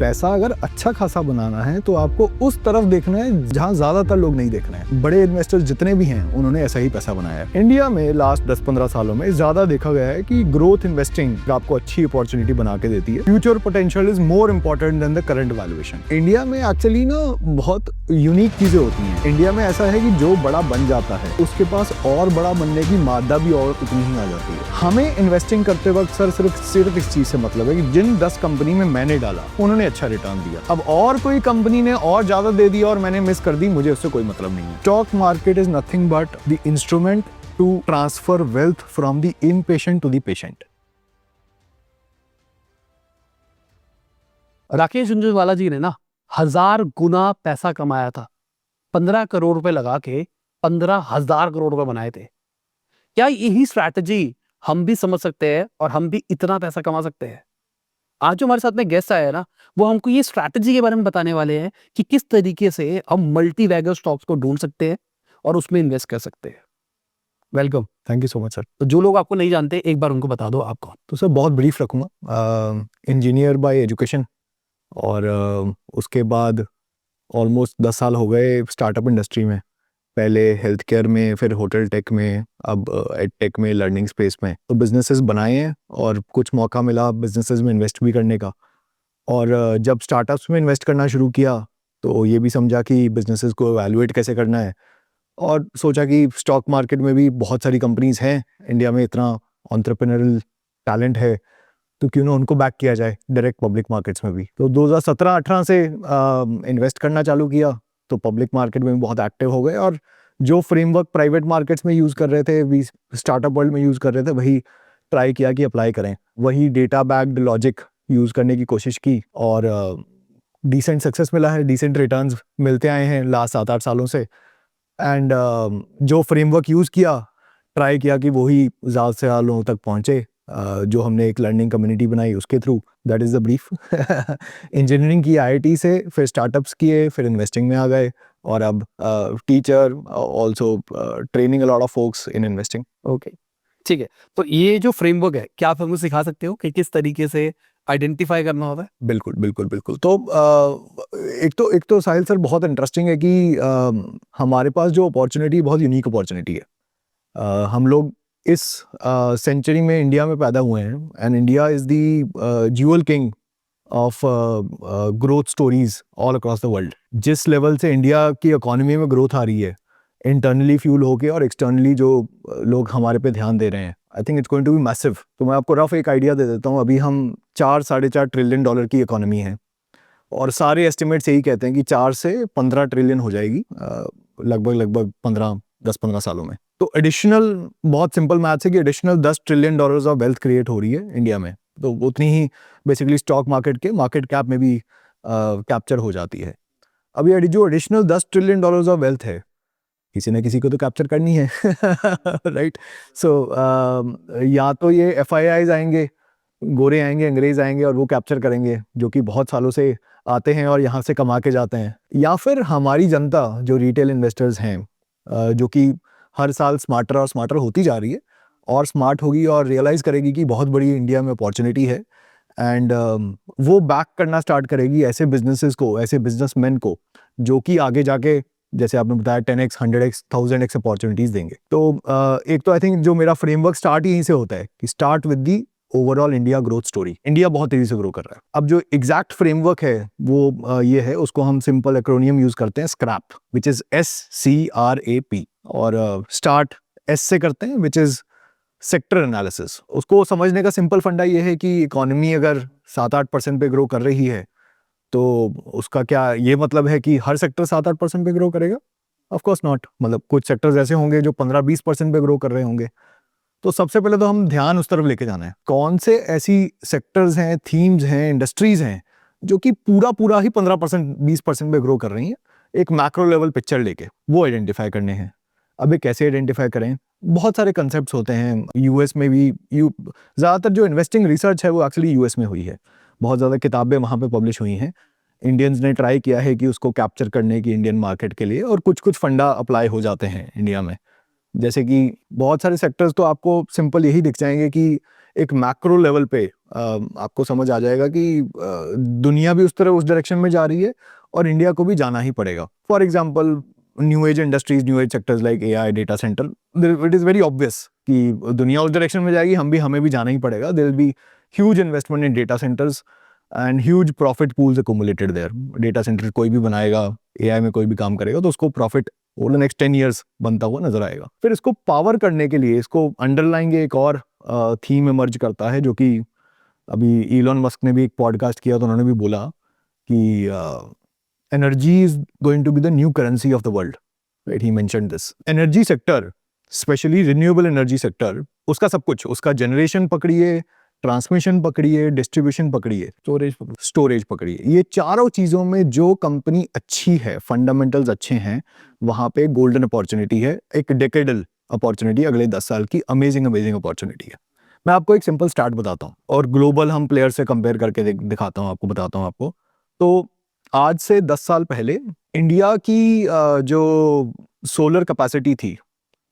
पैसा अगर अच्छा खासा बनाना है तो आपको उस तरफ देखना है जहां ज्यादातर लोग नहीं देख रहे हैं। बड़े इन्वेस्टर्स जितने भी हैं उन्होंने ऐसा ही पैसा बनाया है। इंडिया में लास्ट 10-15 सालों में ज्यादा देखा गया है कि ग्रोथ इन्वेस्टिंग आपको अच्छी अपॉर्चुनिटी बना के देती है। Future potential is more important than the current valuation. India में एक्चुअली ना बहुत यूनिक चीजें होती हैं। इंडिया में ऐसा है कि जो बड़ा बन जाता है उसके पास और बड़ा बनने की मादा भी और उतनी ही आ जाती है। हमें इन्वेस्टिंग करते वक्त सिर्फ इस चीज से मतलब है कि जिन 10 कंपनी में मैंने डाला उन्होंने अच्छा रिटर्न दिया। अब और कोई कंपनी ने और ज्यादा दे दिया और मैंने मिस कर दी, मुझे उससे कोई मतलब नहीं है। Stock market is nothing but the instrument to transfer wealth from the impatient to the patient. Rakesh Jhunjhunwala ji ने ना 1000 गुना पैसा कमाया था। 15 करोड़ रुपए लगा के 15,000 करोड़ रुपए बनाए थे। क्या यही स्ट्रैटेजी हम भी समझ सकते हैं और हम भी इतना पैसा कमा सकते हैं? आज जो हमारे साथ में गेस्ट आया है ना, वो हमको ये स्ट्रैटेजी के बारे में बताने वाले हैं कि किस तरीके से हम मल्टी बैगर स्टॉक्स को ढूंढ सकते हैं और उसमें इन्वेस्ट कर सकते हैं। Welcome. Thank you so much sir. तो जो लोग आपको नहीं जानते, एक बार उनको बता दो आप कौन। तो सर बहुत ब्रीफ रखूंगा। इंजीनियर बाय एजुकेशन और उसके बाद ऑलमोस्ट 10 साल हो गए स्टार्टअप इंडस्ट्री में। पहले हेल्थ केयर में, फिर होटल टेक में, अब एड टेक में, लर्निंग स्पेस में। तो बिजनेसेस बनाए हैं और कुछ मौका मिला बिजनेसेस में इन्वेस्ट भी करने का। और जब स्टार्टअप्स में इन्वेस्ट करना शुरू किया तो ये भी समझा कि बिजनेसेस को एवेलुएट कैसे करना है, और सोचा कि स्टॉक मार्केट में भी बहुत सारी कंपनीज हैं, इंडिया में इतना एंटरप्रेन्योरल टैलेंट है, तो क्यों ना उनको बैक किया जाए डायरेक्ट पब्लिक मार्केट्स में भी। तो 2017-18 से इन्वेस्ट करना चालू किया, तो पब्लिक मार्केट में भी बहुत एक्टिव हो गए। और जो फ्रेमवर्क प्राइवेट मार्केट्स में यूज़ कर रहे थे, भी स्टार्टअप वर्ल्ड में यूज़ कर रहे थे, वही ट्राई किया कि अप्लाई करें। वही डेटा बैक्ड लॉजिक यूज़ करने की कोशिश की और डिसेंट सक्सेस मिला है, डिसेंट रिटर्न्स मिलते आए हैं लास्ट 7-8 सालों से। एंड जो फ्रेमवर्क यूज़ किया, ट्राई किया कि वही ज़्यादा से ज़्यादा लोगों तक पहुँचे। जो हमने एक लर्निंग कम्युनिटी बनाई उसके through, that is the brief. Engineering की आईआईटी से, फिर स्टार्टअप्स किए, फिर इन्वेस्टिंग में आ गए, और अब teacher, also training a lot of folks in investing. Okay, ठीक है। तो ये जो फ्रेमवर्क है, क्या आप हमको सिखा सकते हो कि किस तरीके से आइडेंटिफाई करना होता है? बिल्कुल बिल्कुल बिल्कुल। तो एक तो साहिल सर बहुत इंटरेस्टिंग है कि हमारे पास जो अपॉर्चुनिटी बहुत यूनिक अपॉर्चुनिटी है। हम लोग इस सेंचुरी में इंडिया में पैदा हुए हैं, and India is the jewel king of growth stories all across the world. जिस लेवल से इंडिया की इकोनॉमी में ग्रोथ आ रही है, इंटरनली फ्यूल होके और एक्सटर्नली जो लोग हमारे पे ध्यान दे रहे हैं, I think it's going to be massive. तो मैं आपको रफ एक आइडिया दे देता हूँ। अभी हम 4-4.5 ट्रिलियन डॉलर की इकोनॉमी है, और सारे एस्टिमेट्स यही कहते हैं कि 4 से 15 ट्रिलियन हो जाएगी लगभग 10-15 सालों में। तो एडिशनल, बहुत सिंपल मैथ्स है कि additional 10 trillion dollars of wealth create हो रही है इंडिया में। तो उतनी ही बेसिकली स्टॉक मार्केट के मार्केट कैप में भी कैप्चर हो जाती है। अब ये जो additional 10 trillion dollars of wealth है, किसी न किसी को तो कैप्चर करनी है। राइट। सो या तो ये FIIs आएंगे, गोरे आएंगे, अंग्रेज आएंगे और वो कैप्चर करेंगे, जो कि बहुत सालों से आते हैं और यहाँ से कमा के जाते हैं, या फिर हमारी जनता जो रिटेल इन्वेस्टर्स हैं, जो कि हर साल स्मार्टर और स्मार्टर होती जा रही है, और स्मार्ट होगी और रियलाइज़ करेगी कि बहुत बड़ी इंडिया में अपॉर्चुनिटी है, एंड वो बैक करना स्टार्ट करेगी ऐसे बिजनेसेस को, ऐसे बिजनेसमैन को, जो कि आगे जाके, जैसे आपने बताया, 10x, 100x, 1000x अपॉर्चुनिटीज देंगे। तो एक तो आई थिंक जो मेरा फ्रेमवर्क स्टार्ट यहीं से होता है कि start with the overall India growth story. India बहुत तेजी से ग्रो कर रहा है। अब जो एग्जैक्ट फ्रेमवर्क है वो ये है, उसको हम सिंपल एक्रोनियम यूज करते हैं, स्क्रैप, विच इज SCRAP, और स्टार्ट S से करते हैं, विच इज सेक्टर एनालिसिस। उसको समझने का सिंपल फंडा ये है कि इकोनॉमी अगर 7-8% पे ग्रो कर रही है, तो उसका क्या ये मतलब है कि हर सेक्टर 7-8% पे ग्रो करेगा? Of course not. मतलब कुछ सेक्टर्स ऐसे होंगे जो 15-20% पे ग्रो कर रहे होंगे। तो सबसे पहले तो हम ध्यान उस तरफ लेके जाना है, कौन से ऐसी सेक्टर्स हैं, थीम्स हैं, इंडस्ट्रीज हैं जो कि पूरा ही 15%, 20% पे ग्रो कर रही हैं, एक मैक्रो लेवल पिक्चर लेके वो आइडेंटिफाई करने हैं। अब ये कैसे आइडेंटिफाई करें? बहुत सारे कंसेप्ट्स होते हैं। यूएस में भी ज़्यादातर जो इन्वेस्टिंग रिसर्च है वो एक्चुअली यूएस में हुई है, बहुत ज़्यादा किताबें वहाँ पे पब्लिश हुई हैं। इंडियंस ने ट्राई किया है कि उसको कैप्चर करने की इंडियन मार्केट के लिए, और कुछ फंडा अप्लाई हो जाते हैं इंडिया में। जैसे कि बहुत सारे सेक्टर्स तो आपको सिंपल यही दिख जाएंगे कि एक मैक्रो लेवल पे आपको समझ आ जाएगा कि दुनिया भी उस डायरेक्शन में जा रही है और इंडिया को भी जाना ही पड़ेगा. For example new age industries, new age sectors like AI, data centre, it is very obvious कि दुनिया उस डायरेक्शन में जाएगी, हमें भी जाना ही पड़ेगा. There will be huge investment in data centers and huge profit pools accumulated there. Data center कोई भी बनाएगा, एआई में कोई भी काम करेगा, तो उसको profit over the next 10 years बनता हुआ नजर आएगा. फिर इसको पावर करने के लिए इसको अंडरलाइंग एक और थीम इमर्ज करता है, जो कि अभी इलॉन मस्क ने भी एक पॉडकास्ट किया तो उन्होंने भी बोला कि energy is going to be the new currency of the world. Right, he mentioned this. Energy sector, specially renewable energy sector, उसका सब कुछ, उसका जनरेशन पकड़िए, ट्रांसमिशन पकड़िए, डिस्ट्रीब्यूशन पकड़िए, स्टोरेज पकड़िए, ये चारों चीज़ों में जो कंपनी अच्छी है, फंडामेंटल्स अच्छे हैं, वहाँ पे गोल्डन अपॉर्चुनिटी है, एक डेकेडल अपॉर्चुनिटी, अगले 10 साल की अमेजिंग अपॉर्चुनिटी है. मैं आपको एक सिंपल स्टार्ट बताता हूँ और ग्लोबल हम प्लेयर से कंपेयर करके दिखाता हूँ आपको, बताता हूँ आपको. तो आज से 10 साल पहले इंडिया की जो सोलर कैपेसिटी थी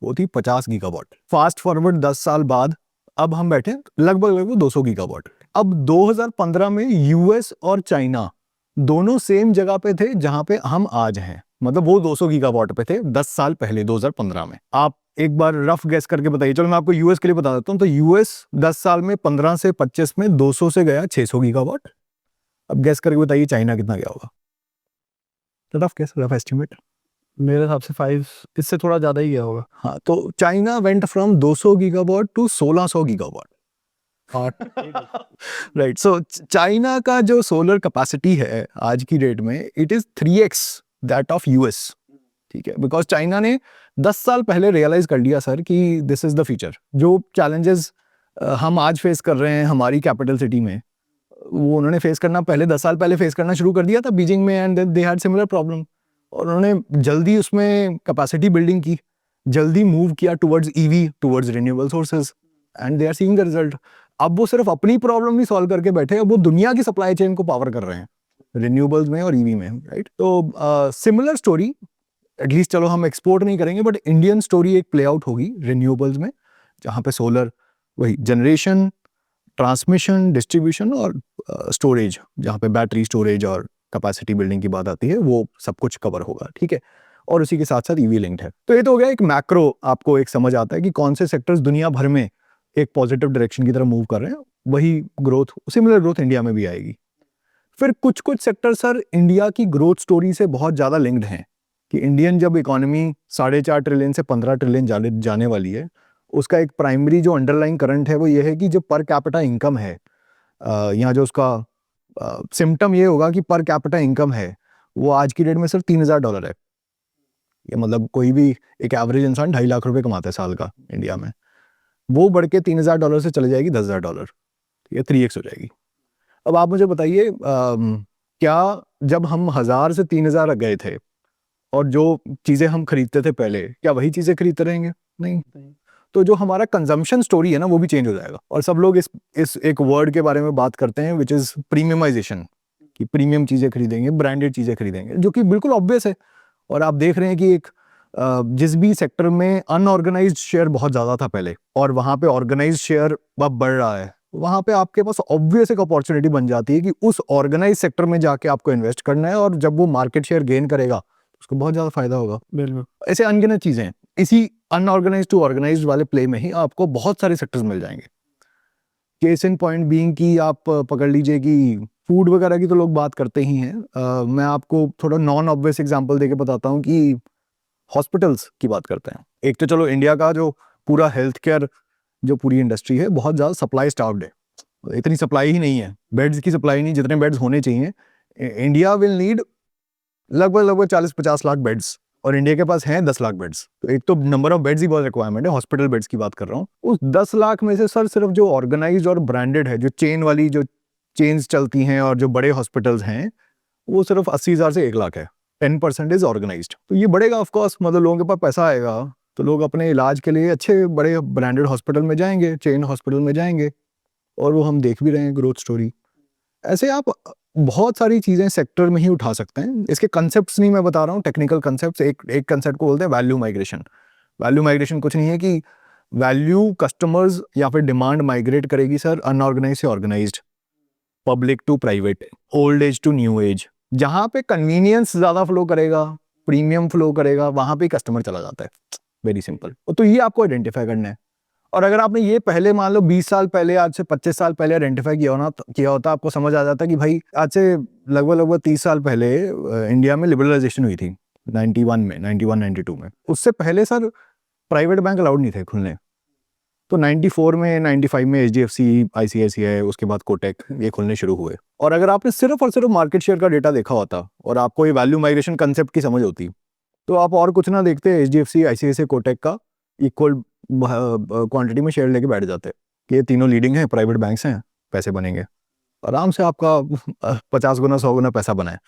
वो थी 50 गीगावाट. फास्ट फॉरवर्ड 10 साल बाद अब हम बैठे लगभग 200 गीगावाट. अब 2015 में यूएस और चाइना दोनों सेम जगह पे थे जहां पे हम आज हैं. मतलब वो 200 गीगावाट पे थे 10 साल पहले 2015 में. आप एक बार रफ गैस करके बताइए. चलो मैं आपको यूएस के लिए बता देता हूँ. तो यूएस 10 साल में 15 से 25 में 200 से गया 600 गीगावाट. अब गैस करके बताइए चाइना कितना गया होगा. Rough gas, rough estimate. मेरे हिसाब से 5, इससे थोड़ा ज़्यादा ही गया होगा. हाँ, तो China went from 200 gigawatt to 1600 gigawatt. Right. So China का जो सोलर कैपेसिटी है आज की डेट में, it is 3x that of US. ठीक है, बिकॉज चाइना ने 10 साल पहले रियलाइज कर लिया सर कि दिस इज द फ्यूचर. जो चैलेंजेस हम आज फेस कर रहे हैं हमारी कैपिटल सिटी में, वो उन्होंने फेस करना पहले 10 साल पहले फेस करना शुरू कर दिया था बीजिंग में, and they had similar problem. और उन्होंने जल्दी उसमें कैपेसिटी बिल्डिंग की, जल्दी मूव किया towards EV, towards renewable sources, and they are seeing the result. अब वो सिर्फ अपनी प्रॉब्लम नहीं सॉल्व करके बैठे, अब वो दुनिया की सप्लाई चेन को पावर कर रहे हैं रिन्यूएबल्स में और ईवी में. राइट. तो सिमिलर स्टोरी, एटलीस्ट चलो हम एक्सपोर्ट नहीं करेंगे, बट इंडियन स्टोरी एक प्ले आउट होगी रिन्यूएबल्स में, जहाँ पे सोलर वही जनरेशन, ट्रांसमिशन, डिस्ट्रीब्यूशन और स्टोरेज, जहाँ पे बैटरी स्टोरेज और कैपेसिटी बिल्डिंग की बात आती है, वो सब कुछ कवर होगा. ठीक है. और उसी के साथ साथ ईवी लिंक्ड है. तो ये तो हो गया एक मैक्रो, आपको एक समझ आता है कि कौन से सेक्टर्स दुनिया भर में एक पॉजिटिव डायरेक्शन की तरफ मूव कर रहे हैं. वही ग्रोथ, सिमिलर ग्रोथ इंडिया में भी आएगी. फिर कुछ कुछ सेक्टर सर इंडिया की ग्रोथ स्टोरी से बहुत ज़्यादा लिंक्ड हैं, कि इंडियन जब इकोनॉमी 4.5 ट्रिलियन से 15 ट्रिलियन जाने वाली है, उसका एक प्राइमरी जो अंडरलाइंग करंट है वो ये है कि जो पर कैपिटा इनकम है, यहाँ जो उसका सिम्टम ये होगा कि पर कैपिटा इनकम है वो आज की डेट में सिर्फ $3,000 है. ये मतलब कोई भी एक एवरेज इंसान 2.5 लाख रुपए कमाता है साल का इंडिया में, वो बढ़ के $3,000 से चले जाएगी $10,000. ये 3x हो जाएगी. अब आप मुझे बताइए, क्या जब हम 1000 से 3000 गए थे और जो चीज़ें हम खरीदते थे पहले, क्या वही चीज़ें खरीदते रहेंगे? नहीं. तो जो हमारा कंजम्पशन स्टोरी है ना, वो भी चेंज हो जाएगा. और सब लोग इस एक वर्ड के बारे में बात करते हैं, विच इज़ प्रीमियमाइजेशन, कि प्रीमियम चीज़ें खरीदेंगे, ब्रांडेड चीज़ें खरीदेंगे, जो कि बिल्कुल ऑब्वियस है. और आप देख रहे हैं कि एक जिस भी सेक्टर में अनऑर्गेनाइज्ड शेयर बहुत ज़्यादा था पहले, और वहाँ पे ऑर्गेनाइज्ड शेयर अब बढ़ रहा है, वहाँ पे आपके पास ऑब्वियस एक अपॉर्चुनिटी बन जाती है कि उस ऑर्गेनाइज सेक्टर में जाके आपको इन्वेस्ट करना है, और जब वो मार्केट शेयर गेन करेगा उसको बहुत ज़्यादा फायदा होगा. बिल्कुल. ऐसे अनगिनत चीज़ें हैं. इसी अनऑर्गेनाइज्ड टू ऑर्गेनाइज्ड वाले प्ले में ही आपको बहुत सारे सेक्टर्स मिल जाएंगे. केस इन पॉइंट बीइंग कि आप पकड़ लीजिए कि फूड वगैरह की तो लोग बात करते ही हैं. मैं आपको थोड़ा नॉन ऑब्वियस एग्जांपल देके बताता हूँ कि हॉस्पिटल्स की बात करते हैं. एक तो चलो इंडिया का जो पूरा हेल्थ केयर जो पूरी इंडस्ट्री है बहुत ज़्यादा सप्लाई स्टार्व्ड है. इतनी सप्लाई ही नहीं है, बेड्स की सप्लाई नहीं, जितने बेड्स होने चाहिए. इंडिया विल नीड लगभग 40-50 लाख बेड्स, और इंडिया के पास हैं 10 लाख बेड्स. तो एक तो नंबर ऑफ बेड्स ही बहुत रिक्वायरमेंट है, हॉस्पिटल बेड्स की बात कर रहा हूँ. उस 10 लाख में से सर सिर्फ जो ऑर्गेनाइज्ड और ब्रांडेड है, जो चेन वाली जो चेन्स चलती हैं और जो बड़े हॉस्पिटल्स हैं, वो सिर्फ 80,000 से 1 लाख है. 10% इज ऑर्गेनाइज्ड. तो ये बढ़ेगा ऑफकोर्स, मतलब लोगों के पास पैसा आएगा तो लोग अपने इलाज के लिए अच्छे बड़े ब्रांडेड हॉस्पिटल में जाएंगे, चेन हॉस्पिटल में जाएंगे, और वो हम देख भी रहे हैं ग्रोथ स्टोरी. ऐसे आप बहुत सारी चीज़ें सेक्टर में ही उठा सकते हैं. इसके कंसेप्ट्स नहीं मैं बता रहा हूँ, टेक्निकल कंसेप्ट्स. एक कंसेप्ट को बोलते हैं वैल्यू माइग्रेशन. वैल्यू माइग्रेशन कुछ नहीं है कि वैल्यू कस्टमर्स या फिर डिमांड माइग्रेट करेगी सर अनऑर्गेनाइज से organised, public to private, old age to new age. जहाँ पे कन्वीनियंस ज़्यादा फ्लो करेगा, प्रीमियम फ्लो करेगा, वहाँ पे कस्टमर चला जाता है। Very simple. तो ये आपको आइडेंटिफाई करना है। और अगर आपने ये पहले मान लो 20 साल पहले, आज से 25 साल पहले आइडेंटिफाई किया होता, आपको समझ आ जाता कि भाई आज से लगभग 30 साल पहले इंडिया में लिबरलाइजेशन हुई थी 91 में, 92 में। उससे पहले सर प्राइवेट बैंक अलाउड नहीं थे खुलने। तो 94 में, 95 में HDFC, ICICI, उसके बाद कोटक, ये खुलने शुरू हुए। और अगर आपने सिर्फ और सिर्फ मार्केट शेयर का डेटा देखा होता और आपको ये वैल्यू माइग्रेशन कंसेप्ट की समझ होती, तो आप और कुछ ना देखते, HDFC, ICICI, कोटक का इक्वल क्वांटिटी में शेयर लेके बैठ जाते कि ये तीनों लीडिंग हैं, प्राइवेट बैंक्स हैं, पैसे बनेंगे आराम से। आपका 50 गुना 100 गुना पैसा बना है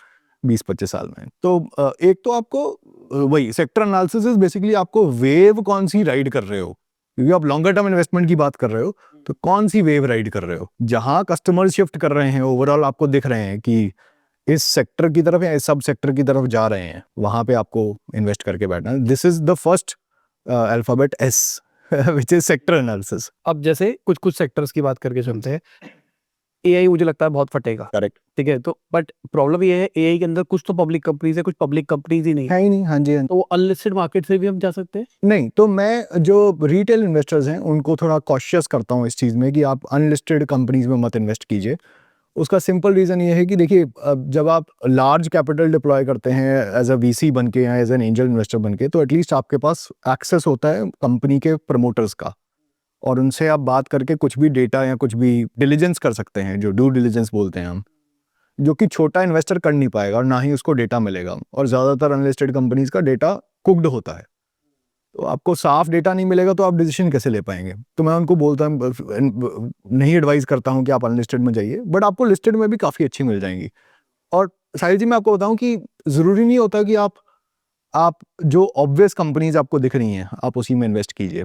20-25 साल में। तो एक तो आपको वही सेक्टर एनालिसिस बेसिकली आपको वेव कौन सी राइड कर रहे हो, क्योंकि आप लॉन्गर टर्म इन्वेस्टमेंट की बात कर रहे हो, तो कौन सी वेव राइड कर रहे हो। जहां कस्टमर शिफ्ट कर रहे हैं, ओवरऑल आपको दिख रहे हैं कि इस सेक्टर की तरफ या इस सब सेक्टर की तरफ जा रहे हैं, वहां पे आपको इन्वेस्ट करके बैठना। This is the first alphabet S which is sector analysis. अब जैसे कुछ कुछ सेक्टर्स की बात करके चलते हैं, AI मुझे लगता है बहुत फटेगा, करेक्ट ठीक है। तो बट प्रॉब्लम ये है AI के अंदर कुछ तो पब्लिक कंपनीज है, कुछ पब्लिक कंपनीज ही नहीं है। है ही नहीं। हाँ जी, हाँ जी। तो अनलिस्टेड मार्केट से भी हम जा सकते हैं? नहीं, तो मैं जो रिटेल इन्वेस्टर्स हैं उनको थोड़ा कॉशियस करता हूँ इस चीज़ में कि आप अनलिस्टेड कंपनीज में मत इन्वेस्ट कीजिए। उसका सिंपल रीज़न ये है कि देखिए, जब आप लार्ज कैपिटल डिप्लॉय करते हैं एज अ VC बन के या एज एन एंजल इन्वेस्टर बन के, तो एटलीस्ट आपके पास एक्सेस होता है कंपनी के प्रमोटर्स का, और उनसे आप बात करके कुछ भी डेटा या कुछ भी डिलीजेंस कर सकते हैं, जो ड्यू डिलीजेंस बोलते हैं हम, जो कि छोटा इन्वेस्टर कर नहीं पाएगा और ना ही उसको डेटा मिलेगा। और ज़्यादातर अनलिस्टेड कंपनीज का डेटा कुक्ड होता है, तो आपको साफ डेटा नहीं मिलेगा तो आप डिसीजन कैसे ले पाएंगे। तो मैं उनको बोलता हूँ, नहीं एडवाइस करता हूँ कि आप अनलिस्टेड में जाइए, बट आपको लिस्टेड में भी काफ़ी अच्छी मिल जाएंगी। और साहिल जी, मैं आपको बताऊँ कि ज़रूरी नहीं होता कि आप जो ऑब्वियस कंपनीज आपको दिख रही हैं आप उसी में इन्वेस्ट कीजिए।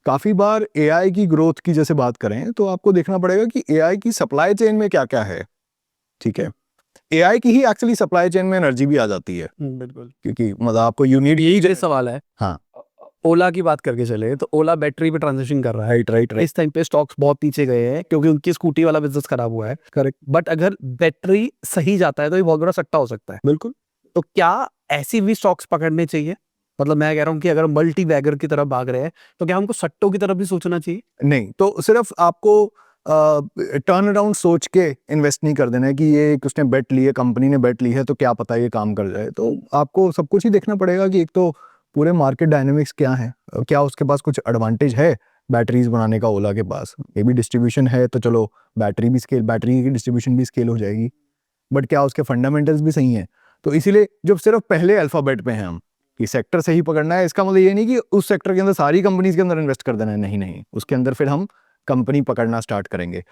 काफ़ी बार AI की ग्रोथ की जैसे बात करें तो आपको देखना पड़ेगा कि AI की सप्लाई चेन में क्या क्या है। ठीक है, AI की ही एक्चुअली सप्लाई चेन में एनर्जी भी आ जाती है, बिल्कुल। क्योंकि मतलब आपको यूनिट यही सवाल है। हाँ, ओला की बात करके चले तो ओला बैटरी पे ट्रांजिशन कर रहा है। राइट। इस टाइम पे स्टॉक्स बहुत नीचे गए हैं क्योंकि उनकी स्कूटी वाला बिजनेस खराब हुआ है। करेक्ट, बट अगर बैटरी सही जाता है तो ये बहुत बड़ा सट्टा हो सकता है। बिल्कुल। तो क्या ऐसी भी स्टॉक्स पकड़ने चाहिए? मतलब मैं कह रहा हूँ कि अगर मल्टी बैगर की तरफ भाग रहे हैं तो क्या हमको सट्टों की तरफ भी सोचना चाहिए? नहीं, तो सिर्फ आपको टर्न अराउंड सोच के इन्वेस्ट नहीं कर देना है कि ये उसने बेट ली है, कंपनी ने बेट ली है, तो क्या पता ये काम कर जाए। तो आपको सब कुछ ही देखना पड़ेगा कि एक तो पूरे मार्केट डायनेमिक्स क्या है, क्या उसके पास कुछ एडवांटेज है बैटरीज बनाने का ओला के पास। ये भी डिस्ट्रीब्यूशन है तो चलो बैटरी की डिस्ट्रीब्यूशन भी स्केल हो जाएगी, बट क्या उसके फंडामेंटल्स भी सही हैं। तो इसीलिए जब सिर्फ पहले अल्फाबेट पे हैं हम कि सेक्टर सही पकड़ना है, इसका मतलब ये नहीं कि उस सेक्टर के अंदर सारी कंपनीज के अंदर इन्वेस्ट कर देना है, नहीं, उसके अंदर फिर हम कंपनी पकड़ना स्टार्ट करेंगे।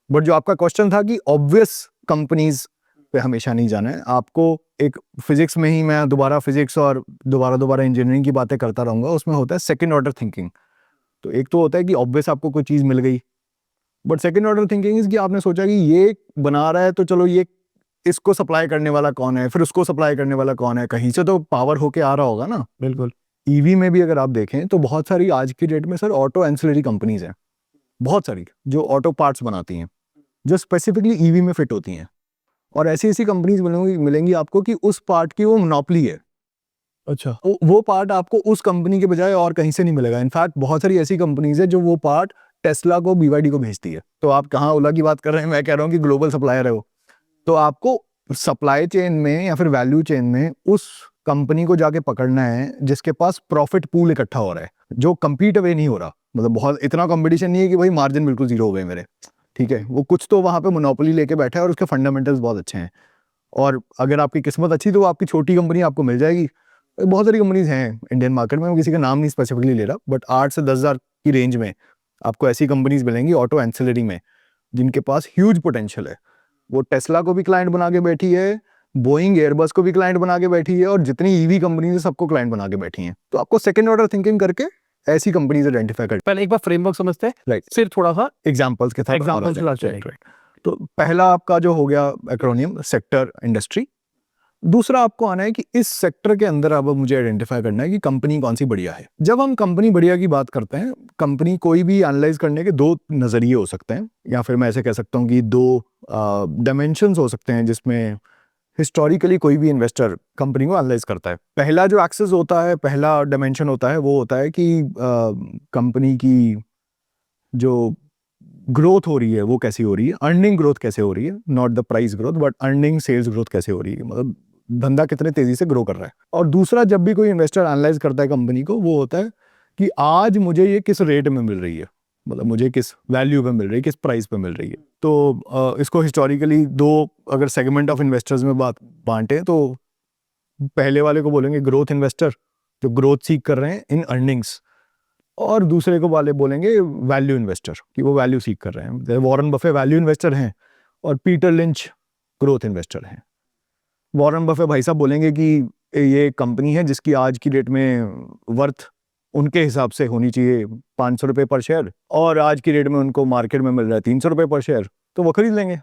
बट जो आपका क्वेश्चन था कि ऑब्वियस कंपनीज पे हमेशा नहीं जाना है, आपको एक फिजिक्स में ही मैं दोबारा फिजिक्स और दोबारा इंजीनियरिंग की बातें करता रहूंगा, उसमें होता है सेकेंड ऑर्डर थिंकिंग। तो एक तो होता है कि ऑब्वियस आपको कोई चीज़ मिल गई, but second order thinking is कि आपने सोचा कि ये बना रहा है तो चलो ये इसको सप्लाई करने वाला कौन है, फिर उसको सप्लाई करने वाला कौन है, कहीं से तो पावर होके आ रहा होगा ना। बिल्कुल। EV में भी अगर आप देखें तो बहुत सारी आज की डेट में सर ऑटो एंसिलरी कंपनीज हैं, बहुत सारी जो ऑटो पार्ट्स बनाती हैं, जो स्पेसिफिकली EV में फिट होती हैं। और ऐसी कंपनीज मिलेंगी आपको कि उस पार्ट की वो मोनोपोली है। अच्छा। वो पार्ट आपको उस कंपनी के बजाय और कहीं से नहीं मिलेगा। इनफैक्ट बहुत सारी ऐसी कंपनीज है जो वो पार्ट टेस्ला को, BYD को भेजती है। तो आप कहाँ ओला की बात कर रहे हैं, मैं कह रहा हूँ कि ग्लोबल सप्लायर है वो। तो आपको सप्लाई चेन में या फिर वैल्यू चेन में उस कंपनी को जाके पकड़ना है जिसके पास प्रॉफिट पूल इकट्ठा हो रहा है, जो कंपीट अवे नहीं हो रहा। मतलब बहुत इतना कंपटीशन नहीं है कि भाई मार्जिन बिल्कुल जीरो हो गए मेरे, ठीक है। वो कुछ तो वहां पे मोनोपोली लेके बैठा है और उसके फंडामेंटल्स बहुत अच्छे हैं। और अगर आपकी किस्मत अच्छी तो आपकी छोटी कंपनी आपको मिल जाएगी। बहुत सारी कंपनीज हैं इंडियन मार्केट में, मैं किसी का नाम नहीं स्पेसिफिकली ले रहा, बट 8 से 10 हज़ार की रेंज में आपको ऐसी कंपनीज मिलेंगी ऑटो एंसिलरी में जिनके पास ह्यूज पोटेंशियल है। वो टेस्ला को भी क्लाइंट बना के बैठी है, बोइंग एयरबस को भी क्लाइंट बना के बैठी है, और जितनी EV कंपनीज है सबको क्लाइंट बना के बैठी हैं। तो आपको सेकंड ऑर्डर थिंकिंग करके ऐसी कंपनीज आइडेंटिफाई कर, पहले एक बार फ्रेमवर्क समझते हैं, राइट, फिर थोड़ा सा एग्जांपल्स के साथ एग्जांपल और चला राइट। तो पहला आपका जो हो गया एक्रोनियम सेक्टर इंडस्ट्री, दूसरा आपको आना है कि इस सेक्टर के अंदर अब मुझे आइडेंटिफाई करना है कि कंपनी कौन सी बढ़िया है। जब हम कंपनी बढ़िया की बात करते हैं, कंपनी कोई भी एनालाइज करने के दो नज़रिए हो सकते हैं, या फिर मैं ऐसे कह सकता हूँ कि दो डायमेंशंस हो सकते हैं जिसमें हिस्टोरिकली कोई भी इन्वेस्टर कंपनी को एनालाइज करता है। पहला जो एक्सेस होता है, पहला डायमेंशन होता है, वो होता है कि कंपनी की जो ग्रोथ हो रही है वो कैसी हो रही है, अर्निंग ग्रोथ कैसे हो रही है, not the price growth but earning sales growth कैसे हो रही है, मतलब धंधा कितने तेजी से ग्रो कर रहा है। और दूसरा, जब भी कोई इन्वेस्टर एनालाइज करता है कंपनी को, वो होता है कि आज मुझे ये किस रेट में मिल रही है, मतलब मुझे किस वैल्यू पे मिल रही है, किस प्राइस पे मिल रही है। तो इसको हिस्टोरिकली दो अगर सेगमेंट ऑफ इन्वेस्टर्स में बात बांटे तो पहले वाले को बोलेंगे ग्रोथ इन्वेस्टर, जो ग्रोथ सीख कर रहे हैं इन अर्निंग्स, और दूसरे को वाले बोलेंगे वैल्यू इन्वेस्टर, कि वो वैल्यू सीख कर रहे हैं। वॉरेन बफे वैल्यू इन्वेस्टर हैं और पीटर लिंच ग्रोथ इन्वेस्टर हैं। वॉरेन बफे भाई साहब बोलेंगे कि ये कंपनी है जिसकी आज की डेट में वर्थ उनके हिसाब से होनी चाहिए 500 रुपये पर शेयर, और आज की डेट में उनको मार्केट में मिल रहा है 300 रुपये पर शेयर, तो वो खरीद लेंगे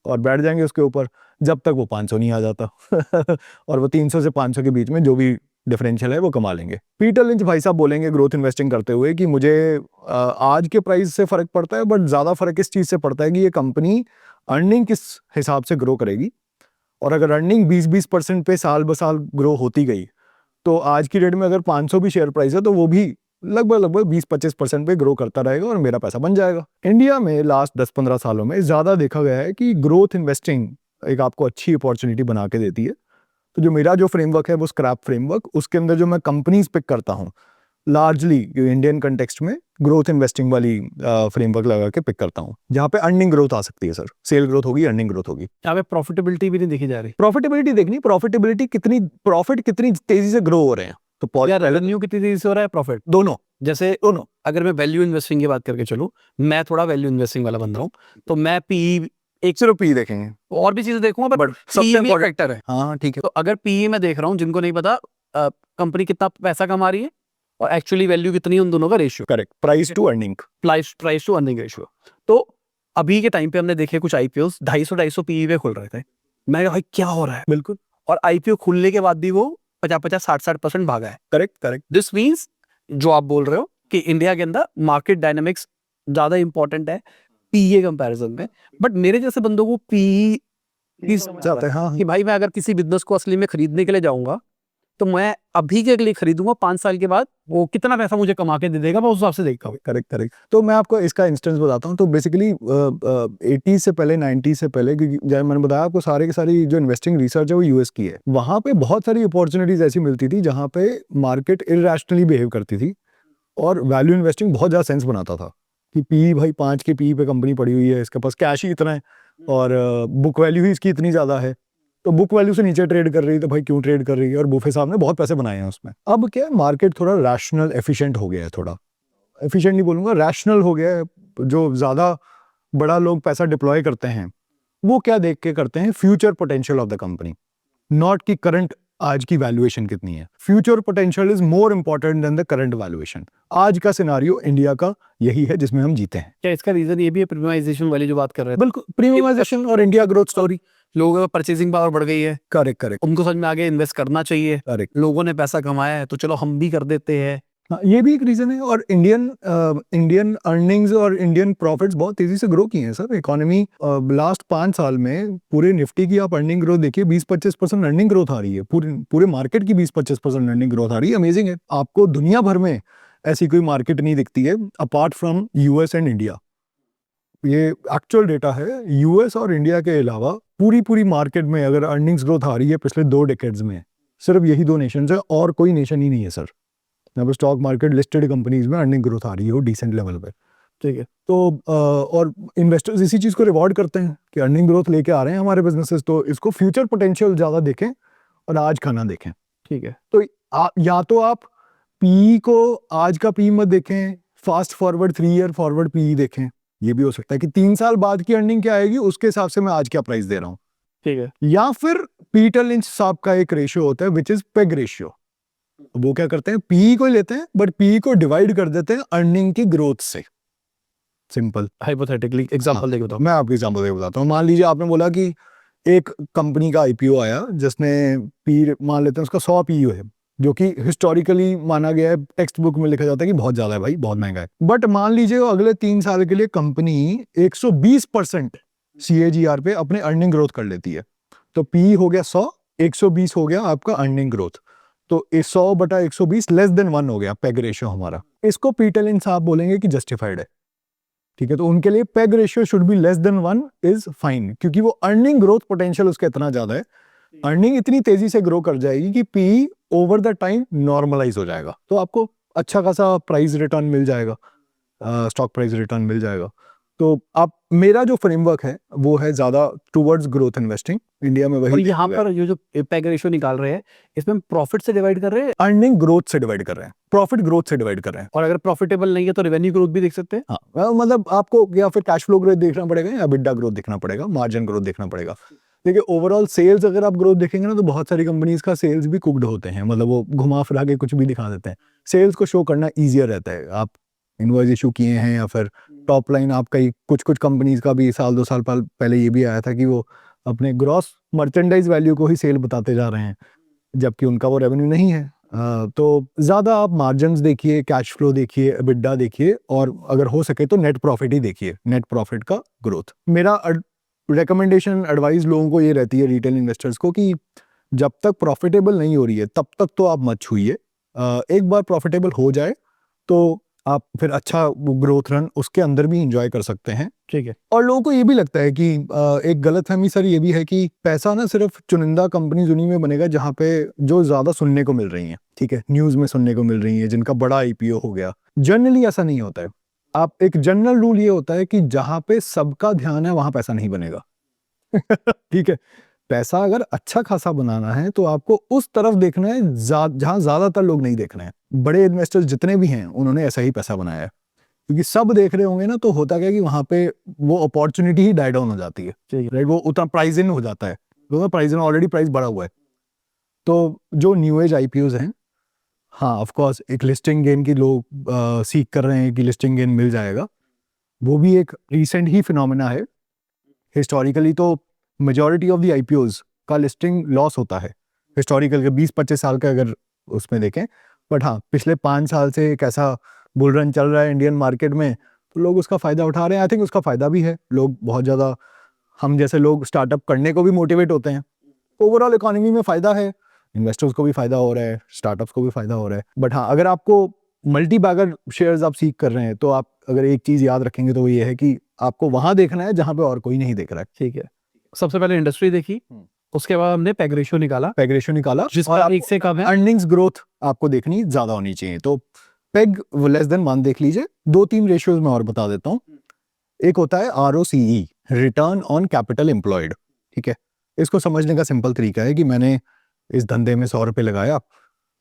और बैठ जाएंगे उसके ऊपर जब तक वो 500 नहीं आ जाता और वो 300 से 500 के बीच में जो भी डिफरेंशियल है वो कमा लेंगे। पीटर लिंच भाई साहब बोलेंगे ग्रोथ इन्वेस्टिंग करते हुए कि मुझे आज के प्राइस से फर्क पड़ता है, बट ज़्यादा फर्क इस चीज़ से पड़ता है कि ये कंपनी अर्निंग किस हिसाब से ग्रो करेगी, और अगर अर्निंग 20-20% पे साल ब साल ग्रो होती गई तो आज की डेट में अगर 500 भी शेयर प्राइस है तो वो भी लगभग 20-25% पे ग्रो करता रहेगा और मेरा पैसा बन जाएगा। इंडिया में लास्ट 10-15 सालों में ज़्यादा देखा गया है कि ग्रोथ इन्वेस्टिंग एक आपको अच्छी अपॉर्चुनिटी बना के देती है। तो जो मेरा जो फ्रेमवर्क है वो स्क्रैप फ्रेमवर्क, उसके अंदर जो मैं कंपनीज पिक करता हूँ लार्जली इंडियन कंटेक्स्ट में ग्रोथ इन्वेस्टिंग वाली फ्रेमवर्क लगा के पिक करता हूँ, जहाँ पे अर्निंग ग्रोथ आ सकती है। सर सेल ग्रोथ होगी, अर्निंग ग्रोथ होगी। यहाँ पे प्रॉफिटेबिलिटी भी नहीं देखी जा रही। प्रॉफिटेबिलिटी देखनी, प्रॉफिटेबिलिटी कितनी, प्रॉफिट कितनी तेजी से ग्रो हो रहे हैं, तो या रेवेन्यू कितनी तेजी से हो रहा है, प्रॉफिट दोनों जैसे दोनों। अगर मैं वैल्यू इन्वेस्टिंग की बात करके चलूं, मैं थोड़ा वैल्यू इन्वेस्टिंग वाला बंदा हूं, तो मैं पीई एक सिर्फ पी देखेंगे, और भी चीजें देखूंगा, बट सबसे पीई एक फैक्टर है। हाँ ठीक है। तो अगर पीई में देख रहा हूँ, जिनको नहीं पता कंपनी कितना पैसा कमा रही है और एक्चुअली वैल्यू कितनी है, उन दोनों का ratio, correct, price to earning, price to earning ratio. तो अभी के टाइम पे हमने देखे कुछ आईपीओ 250 पीई पे खुल रहे थे। मैं भाई क्या हो रहा है, बिल्कुल, और आईपीओ खुलने के बाद भी वो 50-60% भागा है। करेक्ट। दिस मीन्स जो आप बोल रहे हो कि इंडिया के अंदर मार्केट डायनामिक्स ज्यादा इंपॉर्टेंट है पीए कंपैरिजन में, बट मेरे जैसे बंदों को पीई जाते हैं, हाँ कि भाई मैं अगर किसी बिजनेस को असली में खरीदने के लिए जाऊंगा तो मैं अभी के लिए खरीदूंगा, 5 साल के बाद वो कितना पैसा मुझे कमा के दे देगा, मैं उस हिसाब से देखता हूँ। करेक्ट। तो मैं आपको इसका इंस्टेंस बताता हूँ। तो बेसिकली 80 से पहले, 90 से पहले, क्योंकि जैसे मैंने बताया आपको, सारे की सारी जो इन्वेस्टिंग रिसर्च है वो यूएस की है। वहाँ पे बहुत सारी अपॉर्चुनिटीज ऐसी मिलती थी जहाँ पे मार्केट इरैशनली बिहेव करती थी और वैल्यू इन्वेस्टिंग बहुत ज़्यादा सेंस बनाता था कि पी भाई 5 के पी पे कंपनी पड़ी हुई है, इसके पास कैश ही इतना है और बुक वैल्यू ही इसकी इतनी ज़्यादा है, तो बुक वैल्यू से नीचे ट्रेड कर रही है तो भाई क्यों ट्रेड कर रही है। और बुफे साहब ने बहुत पैसे बनाए हैं उसमें। अब क्या है, मार्केट थोड़ा रैशनल एफिशिएंट हो गया है, थोड़ा एफिशिएंट नहीं बोलूँगा, रैशनल हो गया है। जो ज़्यादा बड़ा लोग पैसा डिप्लॉय करते हैं वो क्या देख के करते हैं, future potential of the company, not कि करंट आज की वैल्यूएशन कितनी है। Future potential is more important than the current valuation. आज का सिनारियो इंडिया का यही है जिसमें हम जीते हैं। क्या इसका रीजन ये भी है प्रीमियमाइजेशन वाली जो बात कर रहे हैं? बिल्कुल, प्रीमियमाइजेशन और इंडिया ग्रोथ स्टोरी। लोगों का परचेसिंग पावर बढ़ गई है, करेक्ट, उनको समझ में आ गया इन्वेस्ट करना चाहिए, करेक्ट। लोगों ने पैसा कमाया है तो चलो हम भी कर देते हैं। हाँ, ये भी एक रीजन है। और इंडियन अर्निंग्स और इंडियन प्रॉफिट्स बहुत तेजी से ग्रो किए हैं सर। इकोनॉमी लास्ट 5 साल में पूरे निफ्टी की आप अर्निंग ग्रोथ देखिए, 20-25% अर्निंग ग्रोथ आ रही है। पूरे मार्केट की 20-25% अर्निंग ग्रोथ आ रही है। अमेजिंग है। आपको दुनिया भर में ऐसी कोई मार्केट नहीं दिखती है apart from US and India. ये एक्चुअल डेटा है। यूएस और इंडिया के अलावा पूरी मार्केट में अगर अर्निंग्स ग्रोथ आ रही है पिछले 2 डेकेड्स में, सिर्फ यही 2 नेशंस है और कोई नेशन ही नहीं है सर। यहाँ पर स्टॉक मार्केट लिस्टेड कंपनीज में अर्निंग ग्रोथ आ रही है वो डिसेंट लेवल पे। ठीक है, तो और इन्वेस्टर्स इसी चीज़ को रिवॉर्ड करते हैं कि अर्निंग ग्रोथ लेके आ रहे हैं हमारे बिजनेसेस, तो इसको फ्यूचर पोटेंशियल ज़्यादा देखें और आज का ना देखें। ठीक है, तो या तो आप पी को आज का पी मत देखें, fast forward 3 year forward P देखें। ये भी हो सकता है कि 3 साल बाद की अर्निंग क्या आएगी उसके हिसाब से मैं आज क्या प्राइस दे रहा हूँ। ठीक है, या फिर पीटर लिंच साहब का एक रेशियो होता है विच इज पेग रेशियो। वो क्या करते हैं, पी को लेते हैं बट पी को डिवाइड कर देते हैं अर्निंग की ग्रोथ से। सिंपल हाइपोथेटिकली एग्जांपल देके बताओ। मैं आपको एग्जांपल देके बताता हूँ। मान लीजिए आपने बोला कि एक कंपनी का आईपीओ आया जिसने पी मान लेते हैं उसका 100 पीयू है, जो कि हिस्टोरिकली माना गया है, टेक्स्ट बुक में लिखा जाता है कि बहुत ज्यादा है भाई, बहुत महंगा है। बट मान लीजिए वो अगले 3 साल के लिए कंपनी 120% CAGR पे अपने अर्निंग ग्रोथ कर लेती है। तो पी हो गया 100, 120 हो गया आपका अर्निंग ग्रोथ। तो 100/120 लेस देन 1 हो गया पेग रेशियो हमारा। इसको पीटर लिंच साहब बोलेंगे कि जस्टिफाइड है। ठीक है, तो उनके लिए peg ratio should be less than 1 is fine, क्योंकि वो अर्निंग ग्रोथ पोटेंशियल उसका इतना ज्यादा है, अर्निंग इतनी तेजी से ग्रो कर जाएगी कि P over the time normalise हो जाएगा। तो आपको अच्छा खासा प्राइस रिटर्न मिल जाएगा, स्टॉक प्राइस रिटर्न मिल जाएगा। तो आप, मेरा जो फ्रेमवर्क है वो है ज्यादा टुवर्ड्स ग्रोथ इन्वेस्टिंग, इंडिया में और वही यहाँ पर ये जो पैग रेशियो निकाल रहे हैं, इसमें प्रॉफिट से डिवाइड कर रहे हैं, अर्निंग ग्रोथ से डिवाइड कर रहे हैं, प्रॉफिट ग्रोथ से डिवाइड कर रहे हैं। और अगर प्रॉफिटेबल नहीं है तो रेवेन्यू ग्रोथ भी देख सकते हैं। हाँ, मतलब आपको या फिर कैश फ्लो ग्रोथ देखना पड़ेगा या बिड्डा ग्रोथ देखना पड़ेगा, मार्जिन ग्रोथ देखना पड़ेगा। देखिए ओवरऑल सेल्स अगर आप ग्रोथ देखेंगे ना, तो बहुत सारी कंपनीज का सेल्स भी कुक्ड होते हैं, मतलब वो घुमा फिरा के कुछ भी दिखा देते हैं। सेल्स को शो करना ईजियर रहता है, आप इनवॉइस इशू किए हैं या फिर टॉप लाइन आपका ही, कुछ कुछ कंपनीज का भी 1-2 साल पहले ये भी आया था कि वो अपने ग्रॉस मर्चेंडाइज वैल्यू को ही सेल बताते जा रहे हैं, जबकि उनका वो रेवेन्यू नहीं है। तो ज़्यादा आप मार्जिन्स देखिए, कैश फ्लो देखिए, एबिडा देखिए, और अगर हो सके तो नेट प्रॉफिट ही देखिए, नेट प्रॉफिट का ग्रोथ। मेरा रिकमेंडेशन एडवाइस लोगों को ये रहती है, रिटेल इन्वेस्टर्स को, कि जब तक प्रॉफिटेबल नहीं हो रही है तब तक तो आप मत छूइए। एक बार प्रॉफिटेबल हो जाए तो आप फिर अच्छा ग्रोथ रन उसके अंदर भी इंजॉय कर सकते हैं। ठीक है। और लोगों को ये भी लगता है कि एक गलतफहमी सर ये भी है कि पैसा ना सिर्फ चुनिंदा कंपनी उन्हीं में बनेगा जहां पे जो ज्यादा सुनने को मिल रही हैं, ठीक है, न्यूज में सुनने को मिल रही है, जिनका बड़ा आईपीओ हो गया। जनरली ऐसा नहीं होता है। आप, एक जनरल रूल ये होता है कि जहां पे सबका ध्यान है वहां पैसा नहीं बनेगा। ठीक है, पैसा अगर अच्छा खासा बनाना है तो आपको उस तरफ देखना है जहां ज्यादातर लोग नहीं देख रहे हैं। बड़े इन्वेस्टर्स जितने भी हैं उन्होंने ऐसा ही पैसा बनाया है, क्योंकि सब देख रहे होंगे ना, तो होता क्या है कि वहां पे वो अपॉर्चुनिटी ही डाई डाउन हो जाती है, राइट, वो उतना प्राइस इन हो जाता है, तो प्राइस इन ऑलरेडी प्राइस बढ़ा हुआ है। तो जो न्यू एज आईपीओज हैं, हाँ ऑफ कोर्स एक लिस्टिंग गेन की लोग सीख कर रहे हैं कि लिस्टिंग गेन मिल जाएगा, वो भी एक रिसेंट ही फिनोमेना है। हिस्टोरिकली तो मेजॉरिटी ऑफ द आईपीओज का लिस्टिंग लॉस होता है, हिस्टोरिकल के 20-25 साल का अगर उसमें देखें। बट हाँ, पिछले 5 साल से एक ऐसा बुल रन चल रहा है इंडियन मार्केट में, तो लोग उसका फायदा उठा रहे हैं। आई थिंक उसका फायदा भी है, लोग बहुत ज्यादा, हम जैसे लोग स्टार्टअप करने को भी मोटिवेट होते हैं। ओवरऑल इकोनॉमी में फायदा है, इन्वेस्टर्स को भी फायदा हो रहा है, स्टार्टअप्स को भी फायदा हो रहा है। बट हाँ, अगर आपको मल्टी बैगर शेयर्स आप सीख कर रहे हैं, तो आप अगर एक चीज याद रखेंगे तो वो ये है कि आपको वहां देखना है जहां पे और कोई नहीं देख रहा है। ठीक है, सबसे पहले इंडस्ट्री देखी, उसके बाद हमने पैग रेशियो निकाला, पेग रेशियो निकाला, जिसका एक से कम है। अर्निंग्स ग्रोथ आपको देखनी ज्यादा होनी चाहिए, तो पेग लेस देन 1 देख लीजिए। 2-3 रेशियोज में और बता देता हूँ। एक होता है ROCE, return on capital employed. ठीक है, इसको समझने का सिंपल तरीका है कि मैंने इस धंधे में 100 रुपए लगाया,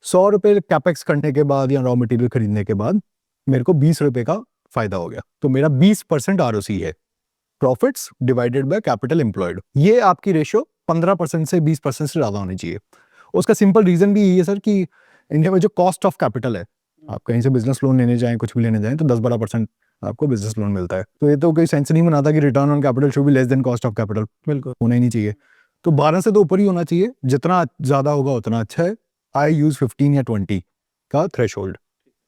100 रुपए कैपेक्स करने के बाद या रॉ मटेरियल खरीदने के बाद मेरे को 20 रुपए का फायदा हो गया, तो मेरा 20% ROCE है, profits divided by capital employed. ये आपकी रेशियो 15% से 20% से ज्यादा होनी चाहिए। उसका सिंपल रीजन भी यही है सर कि इंडिया में जो कॉस्ट ऑफ कैपिटल है, आप कहीं से बिजनेस लोन लेने जाएं, कुछ भी लेने जाएं, तो 10-12% आपको बिजनेस लोन मिलता है। तो ये तो कोई सेंस नहीं बनाता कि return on capital should be less than cost of capital, बिल्कुल होना ही नहीं चाहिए। तो 12 से तो ऊपर ही होना चाहिए, जितना ज्यादा होगा उतना अच्छा है। आई यूज 15 या 20 का थ्रेशोल्ड।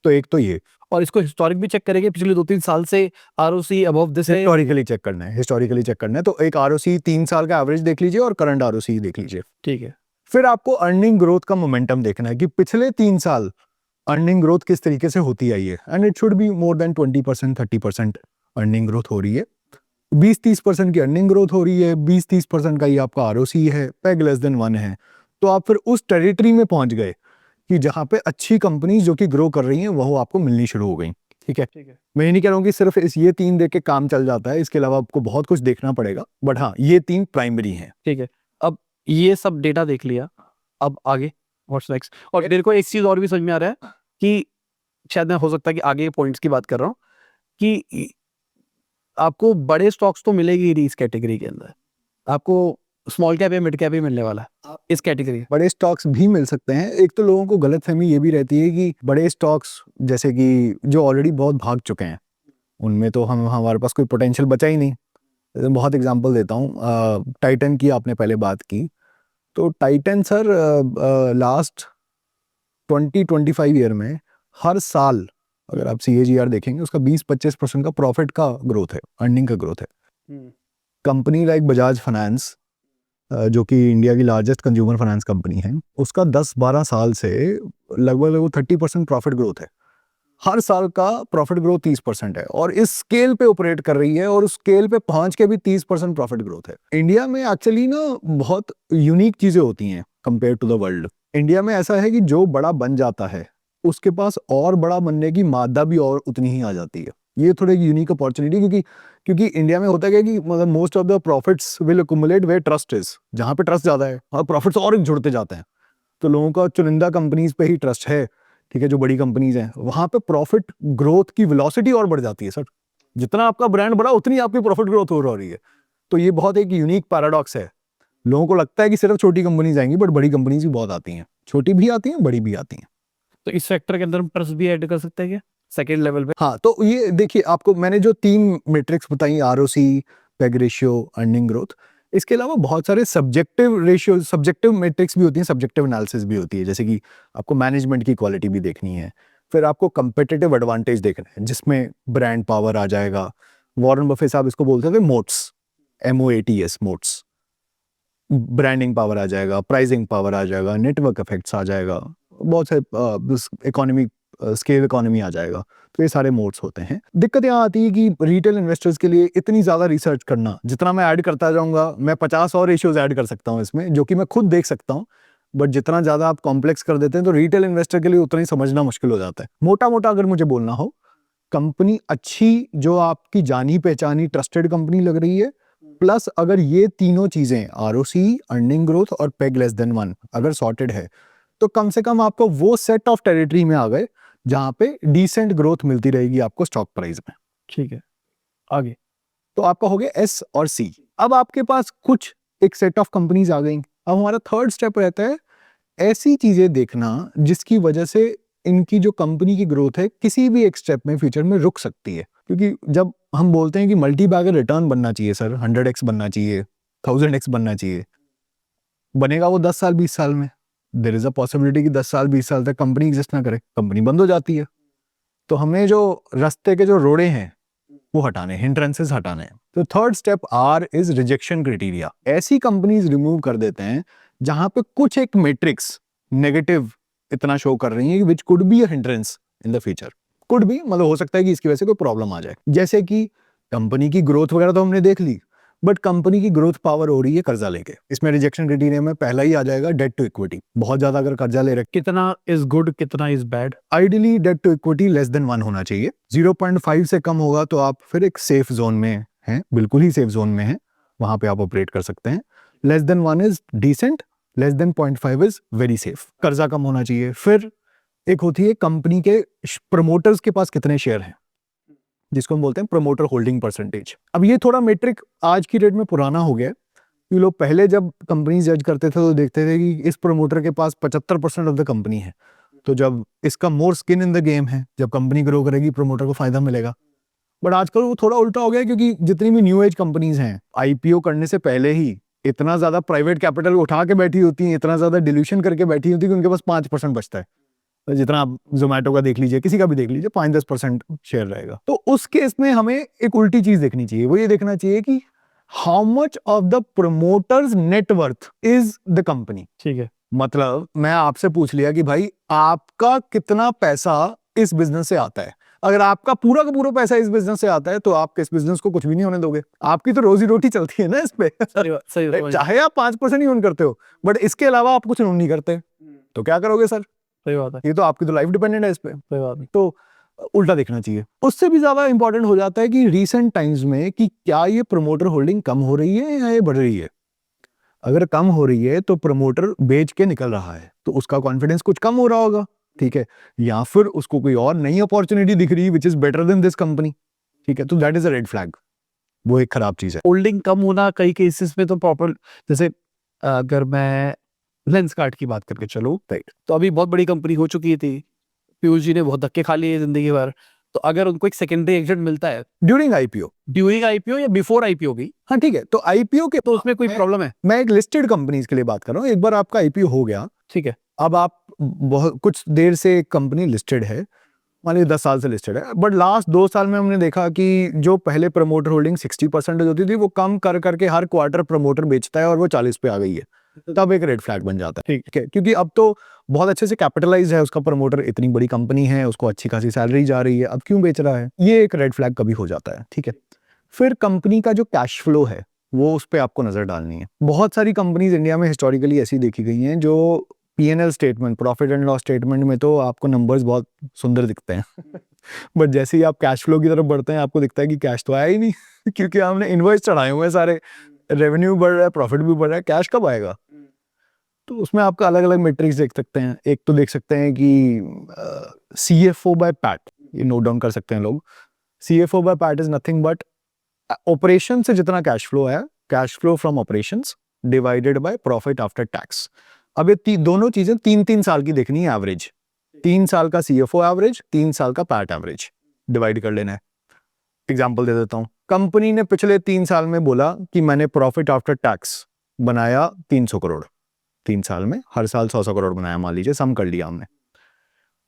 तो एक तो ये, और इसको हिस्टोरिक भी चेक करेंगे, पिछले 2-3 साल से ROCE अबव दिस है। हिस्टोरिकली चेक करना है, हिस्टोरिकली चेक करना है। तो एक ROCE 3 साल का एवरेज देख लीजिए और करंट ROCE देख लीजिए। ठीक है, फिर आपको अर्निंग ग्रोथ का मोमेंटम देखना है कि पिछले 3 साल अर्निंग ग्रोथ किस तरीके से होती आई है, and it should be more than 20%, 30% earning growth हो रही है। 20-30% की अर्निंग ग्रोथ हो रही है, 20-30% का ही आपका ROCE है, पेग लेस देन 1 है, तो आप फिर उस टेरिटरी में पहुंच गए कि जहां पे अच्छी कंपनीज जो कि ग्रो कर रही हैं वो आपको मिलनी शुरू हो गई। ठीक है, मैं ये नहीं कह रहा हूँ कि सिर्फ ये 3 देख के काम चल जाता है, इसके अलावा आपको बहुत कुछ देखना पड़ेगा, बट हाँ ये 3 प्राइमरी हैं। ठीक है। अब ये सब डेटा देख लिया, अब आगे व्हाट्स नेक्स्ट? और मेरे को एक चीज और भी समझ में आ रहा है कि शायद हो सकता है कि आगे पॉइंट्स की बात कर रहा हूँ कि आपको बड़े स्टॉक्स तो मिलेगी ही इस कैटेगरी के अंदर, आपको स्मॉल कैप या मिड कैप ही मिलने वाला है इस कैटेगरी। बड़े स्टॉक्स भी मिल सकते हैं। एक तो लोगों को गलतफहमी ये भी रहती है कि बड़े स्टॉक्स जैसे कि जो ऑलरेडी बहुत भाग चुके हैं, उनमें तो हमारे पास कोई पोटेंशियल बचा ही नहीं, बहुत एग्जांपल देता हूँ, टाइटन की आपने पहले बात की, तो टाइटन सर लास्ट 20-25 ईयर में हर साल अगर आप CAGR देखेंगे उसका 20-25% का प्रॉफिट का ग्रोथ है, अर्निंग का ग्रोथ है। कंपनी लाइक बजाज फाइनेंस जो कि इंडिया की लार्जेस्ट कंज्यूमर फाइनेंस कंपनी है, उसका 10-12 साल से लगभग 30% प्रॉफिट ग्रोथ है। हर साल का प्रॉफिट ग्रोथ 30% है और इस स्केल पे ऑपरेट कर रही है और उस स्केल पे पहुंच के भी 30% प्रॉफिट ग्रोथ है। इंडिया में एक्चुअली ना बहुत यूनिक चीजें होती हैं compare to the world. India में ऐसा है कि जो बड़ा बन जाता है उसके पास और बड़ा बनने की मादा भी और उतनी ही आ जाती है। ये थोड़ी यूनिक अपॉर्चुनिटी, क्योंकि इंडिया में होता है कि मतलब most of the profits will accumulate where trust is, जहां पे ट्रस्ट ज्यादा है और प्रॉफिट्स और जुड़ते जाते हैं। तो लोगों का चुनिंदा कंपनीज पे ही ट्रस्ट है, ठीक है, जो बड़ी कंपनीज हैं वहां पे प्रॉफिट ग्रोथ की वेलोसिटी और बढ़ जाती है सर। जितना आपका ब्रांड बढ़ा उतनी आपकी प्रॉफिट ग्रोथ हो रही है। तो ये बहुत एक यूनिक पैराडॉक्स है। लोगों को लगता है कि सिर्फ छोटी कंपनीज आएंगी, बट बड़ी कंपनीज भी बहुत आती हैं, छोटी भी आती हैं, बड़ी भी आती हैं। तो इस सेक्टर के अंदर हम ट्रस्ट भी ऐड कर सकते हैं क्या सेकेंड लेवल पे? हाँ, तो ये देखिए, आपको मैंने जो 3 मैट्रिक्स बताई, ROC, peg ratio, earning growth, इसके अलावा बहुत सारे सब्जेक्टिव रेशियो, सब्जेक्टिव मैट्रिक्स भी होती हैं, सब्जेक्टिव एनालिसिस भी होती है। जैसे कि आपको मैनेजमेंट की क्वालिटी भी देखनी है, फिर आपको कंपेटिटिव एडवांटेज देखना है जिसमें ब्रांड पावर आ जाएगा। वॉरेन बफे साहब इसको बोलते थे मोट्स, MOATS, मोट्स। ब्रांडिंग पावर आ जाएगा, प्राइसिंग पावर आ जाएगा, नेटवर्क इफेक्ट्स आ जाएगा, बहुत सारे इकोनॉमी, स्केल इकोनॉमी आ जाएगा। तो ये सारे मोड्स होते हैं। दिक्कत यहाँ आती है कि रिटेल इन्वेस्टर्स के लिए इतनी ज़्यादा रिसर्च करना, जितना मैं ऐड करता जाऊंगा, मैं 50 और रेशियोज ऐड कर सकता हूँ इसमें, जो कि मैं खुद देख सकता हूँ, बट जितना ज़्यादा आप कॉम्प्लेक्स कर देते हैं तो रिटेल इन्वेस्टर के लिए उतना ही समझना मुश्किल हो जाता है। मोटा मोटा अगर मुझे बोलना हो, कंपनी अच्छी, जो आपकी जानी पहचानी ट्रस्टेड कंपनी लग रही है, प्लस अगर ये तीनों चीजें ROC, अर्निंग ग्रोथ और पेग लेस देन 1 अगर सॉर्टेड है, तो कम से कम आपको वो सेट ऑफ टेरिटरी में आ गए जहां पे डिसेंट ग्रोथ मिलती रहेगी आपको स्टॉक प्राइस में। ठीक है, आगे। तो आपका हो गया S और C। अब आपके पास कुछ एक सेट ऑफ कंपनीज आ गई। अब हमारा थर्ड स्टेप रहता है ऐसी चीजें देखना जिसकी वजह से इनकी जो कंपनी की ग्रोथ है किसी भी एक स्टेप में फ्यूचर में रुक सकती है। क्योंकि जब हम बोलते हैं कि मल्टी बैगर रिटर्न बनना चाहिए सर, 100x बनना चाहिए, 1000x बनना चाहिए, बनेगा वो 10 साल 20 साल में। देयर इज अ पॉसिबिलिटी कि 10 साल 20 साल तक कंपनी एग्जिस्ट ना करे, कंपनी बंद हो जाती है। तो हमें जो रास्ते के जो रोड़े हैं वो हटाने, हिंड्रेंसेस हटाने हैं। तो third step R is rejection criteria. ऐसी कंपनीज रिमूव कर देते हैं जहां पे कुछ एक मैट्रिक्स नेगेटिव इतना शो कर रही है which could be a hindrance in the future. Could be मतलब हो सकता है कि इसकी वजह से कोई प्रॉब्लम आ जाए। जैसे कि कंपनी की ग्रोथ वगैरह तो हमने देख ली, बट कंपनी की ग्रोथ पावर हो रही है कर्जा लेके। इसमें रिजेक्शन क्राइटेरिया में पहला ही आ जाएगा डेट टू इक्विटी। बहुत ज्यादा अगर कर्जा ले रखे, कितना इज गुड, कितना is bad? Ideally debt to equity less than 1 होना चाहिए। 0.5 से कम होगा तो आप फिर एक सेफ जोन में हैं, बिल्कुल ही सेफ जोन में हैं, वहां पे आप ऑपरेट कर सकते हैं। Less than 1 is decent, less than 0.5 is very safe. कर्जा कम होना चाहिए। फिर एक होती है कंपनी के प्रमोटर्स के पास कितने शेयर हैं, जिसको हम बोलते हैं प्रमोटर होल्डिंग परसेंटेज। अब ये थोड़ा मेट्रिक आज की डेट में पुराना हो गया है। ये लोग पहले जब कंपनी जज करते थे तो देखते थे कि इस प्रमोटर के पास 75% ऑफ द कंपनी है, तो जब इसका मोर स्किन इन द गेम है, जब कंपनी ग्रो करेगी प्रमोटर को फायदा मिलेगा। बट आजकल वो थोड़ा उल्टा हो गया, क्योंकि जितनी भी न्यू एज कंपनीज हैं IPO करने से पहले ही इतना ज्यादा प्राइवेट कैपिटल उठा के बैठी होती हैं, इतना ज्यादा डिल्यूशन करके बैठी होती है कि उनके पास 5% बचता है। तो जितना आप जोमेटो का देख लीजिए, किसी का भी देख लीजिए, 5-10% शेयर रहेगा। तो उस केस में हमें एक उल्टी चीज देखनी चाहिए। वो ये देखना चाहिए कि how much of the promoters net worth is the company. ठीक है, मतलब मैं आपसे पूछ लिया कि भाई आपका कितना पैसा इस बिजनेस से आता है। अगर आपका पूरा का पूरा पैसा इस बिजनेस से आता है तो आप इस बिजनेस को कुछ भी नहीं होने दोगे। आपकी तो रोजी रोटी चलती है ना इस पे। सही बात, सही बात। चाहे आप 5% ही ओन करते हो, बट इसके अलावा आप कुछ ओन नहीं करते, तो क्या करोगे सर? सही बात है, ये तो आपकी तो लाइफ डिपेंडेंट है इस पे। सही बात है। तो उल्टा देखना चाहिए। उससे भी ज्यादा इंपॉर्टेंट हो जाता है कि रीसेंट टाइम्स में कि क्या ये प्रमोटर होल्डिंग कम हो रही है या ये बढ़ रही है। अगर कम हो रही है तो प्रमोटर बेच के निकल रहा है, तो उसका कॉन्फिडेंस कुछ कम हो रहा होगा, ठीक है, या फिर उसको कोई और नई अपॉर्चुनिटी दिख रही है which is better than this company, ठीक है, तो that is a red flag. वो एक खराब चीज है। होल्डिंग कम होना कई केसेस में तो प्रॉपर, जैसे अगर मैं लेंसकार्ट की बात करके चलूं, राइट। तो अभी बहुत बड़ी कंपनी हो चुकी थी, पीयूष जी ने बहुत धक्के खा लिए जिंदगी भर, तो अगर उनको एक सेकेंडरी एग्जिट मिलता है ड्यूरिंग आईपीओ, ड्यूरिंग आईपीओ या बिफोर आईपीओ भी, हाँ ठीक है, तो आईपीओ के तो उसमें कोई प्रॉब्लम है? मैं एक लिस्टेड कंपनीज के लिए बात कर रहा हूँ। एक बार आपका आईपीओ हो गया, ठीक है, अब आप बहुत कुछ देर से एक कंपनी लिस्टेड है, मान लीजिए 10 साल से लिस्टेड है, बट लास्ट 2 साल में हमने देखा कि जो पहले प्रमोटर होल्डिंग 60% होती थी वो कम कर करके हर क्वार्टर प्रमोटर बेचता है और वो 40 पे आ गई है, तब एक रेड फ्लैग बन जाता है। ठीक है, क्योंकि अब तो बहुत अच्छे से कैपिटलाइज है उसका प्रमोटर, इतनी बड़ी कंपनी है, उसको अच्छी खासी सैलरी जा रही है, अब क्यों बेच रहा है, ये एक रेड फ्लैग कभी हो जाता है। ठीक है, फिर कंपनी का जो कैश फ्लो है वो उस पर आपको नजर डालनी है। बहुत सारी कंपनीज इंडिया में हिस्टोरिकली ऐसी देखी गई हैं जो PNL statement, profit and loss statement में तो आपको नंबर्स बहुत सुंदर दिखते हैं बट जैसे ही आप कैश फ्लो की तरफ बढ़ते हैं आपको दिखता है कि कैश तो आया ही नहीं क्योंकि हमने इनवॉइस चढ़ाए हुए हैं सारे, रेवेन्यू बढ़ रहा है, प्रॉफिट भी बढ़ रहा है, कैश कब आएगा। तो उसमें आपका अलग अलग मेट्रिक्स देख सकते हैं। एक तो देख सकते हैं कि CFO बाय पैट, ये नोट डाउन कर सकते हैं लोग। CFO by PAT is nothing but operation से जितना कैश फ्लो आया, cash flow from operations divided by profit after tax. अब ये दोनों चीजें 3-3 साल की देखनी है एवरेज, 3 साल का CFO एवरेज, 3 साल का पैट एवरेज डिवाइड कर लेना है। एग्जाम्पल दे देता हूं, कंपनी ने पिछले 3 साल में बोला कि मैंने प्रॉफिट आफ्टर टैक्स बनाया 300 करोड़, 3 साल में हर साल 100 करोड़ बनाया, मान लीजिए सम कर लिया हमने,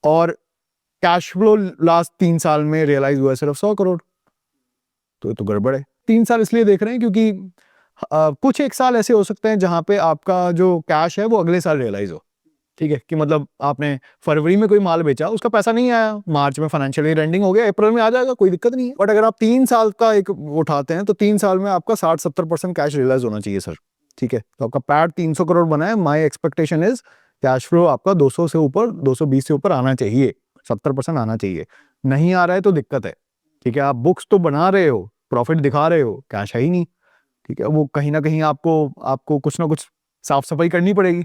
और कैश फ्लो लास्ट 3 साल में रियलाइज हुआ सिर्फ 100 करोड़, तो ये तो गड़बड़ है। 3 साल इसलिए देख रहे हैं क्योंकि कुछ एक साल ऐसे हो सकते हैं जहां पे आपका जो कैश है वो अगले साल रियलाइज हो। ठीक है, कि मतलब आपने फरवरी में कोई माल बेचा, उसका पैसा नहीं आया, मार्च में फाइनेंशियल ईयर एंडिंग हो गया, अप्रैल में आ जाएगा, कोई दिक्कत नहीं है। बट अगर आप 3 साल का एक उठाते हैं तो 3 साल में आपका 60-70% कैश रियलाइज होना चाहिए सर। ठीक है, तो आपका पैट 300 करोड़ बना है, my expectation is cash flow आपका 200 से ऊपर, 220 से ऊपर आना चाहिए, 70% आना चाहिए। नहीं आ रहा है तो दिक्कत है। ठीक है, आप बुक्स तो बना रहे हो, प्रॉफिट दिखा रहे हो, कैश है ही नहीं। ठीक है, वो कहीं ना कहीं आपको कुछ ना कुछ साफ सफाई करनी पड़ेगी।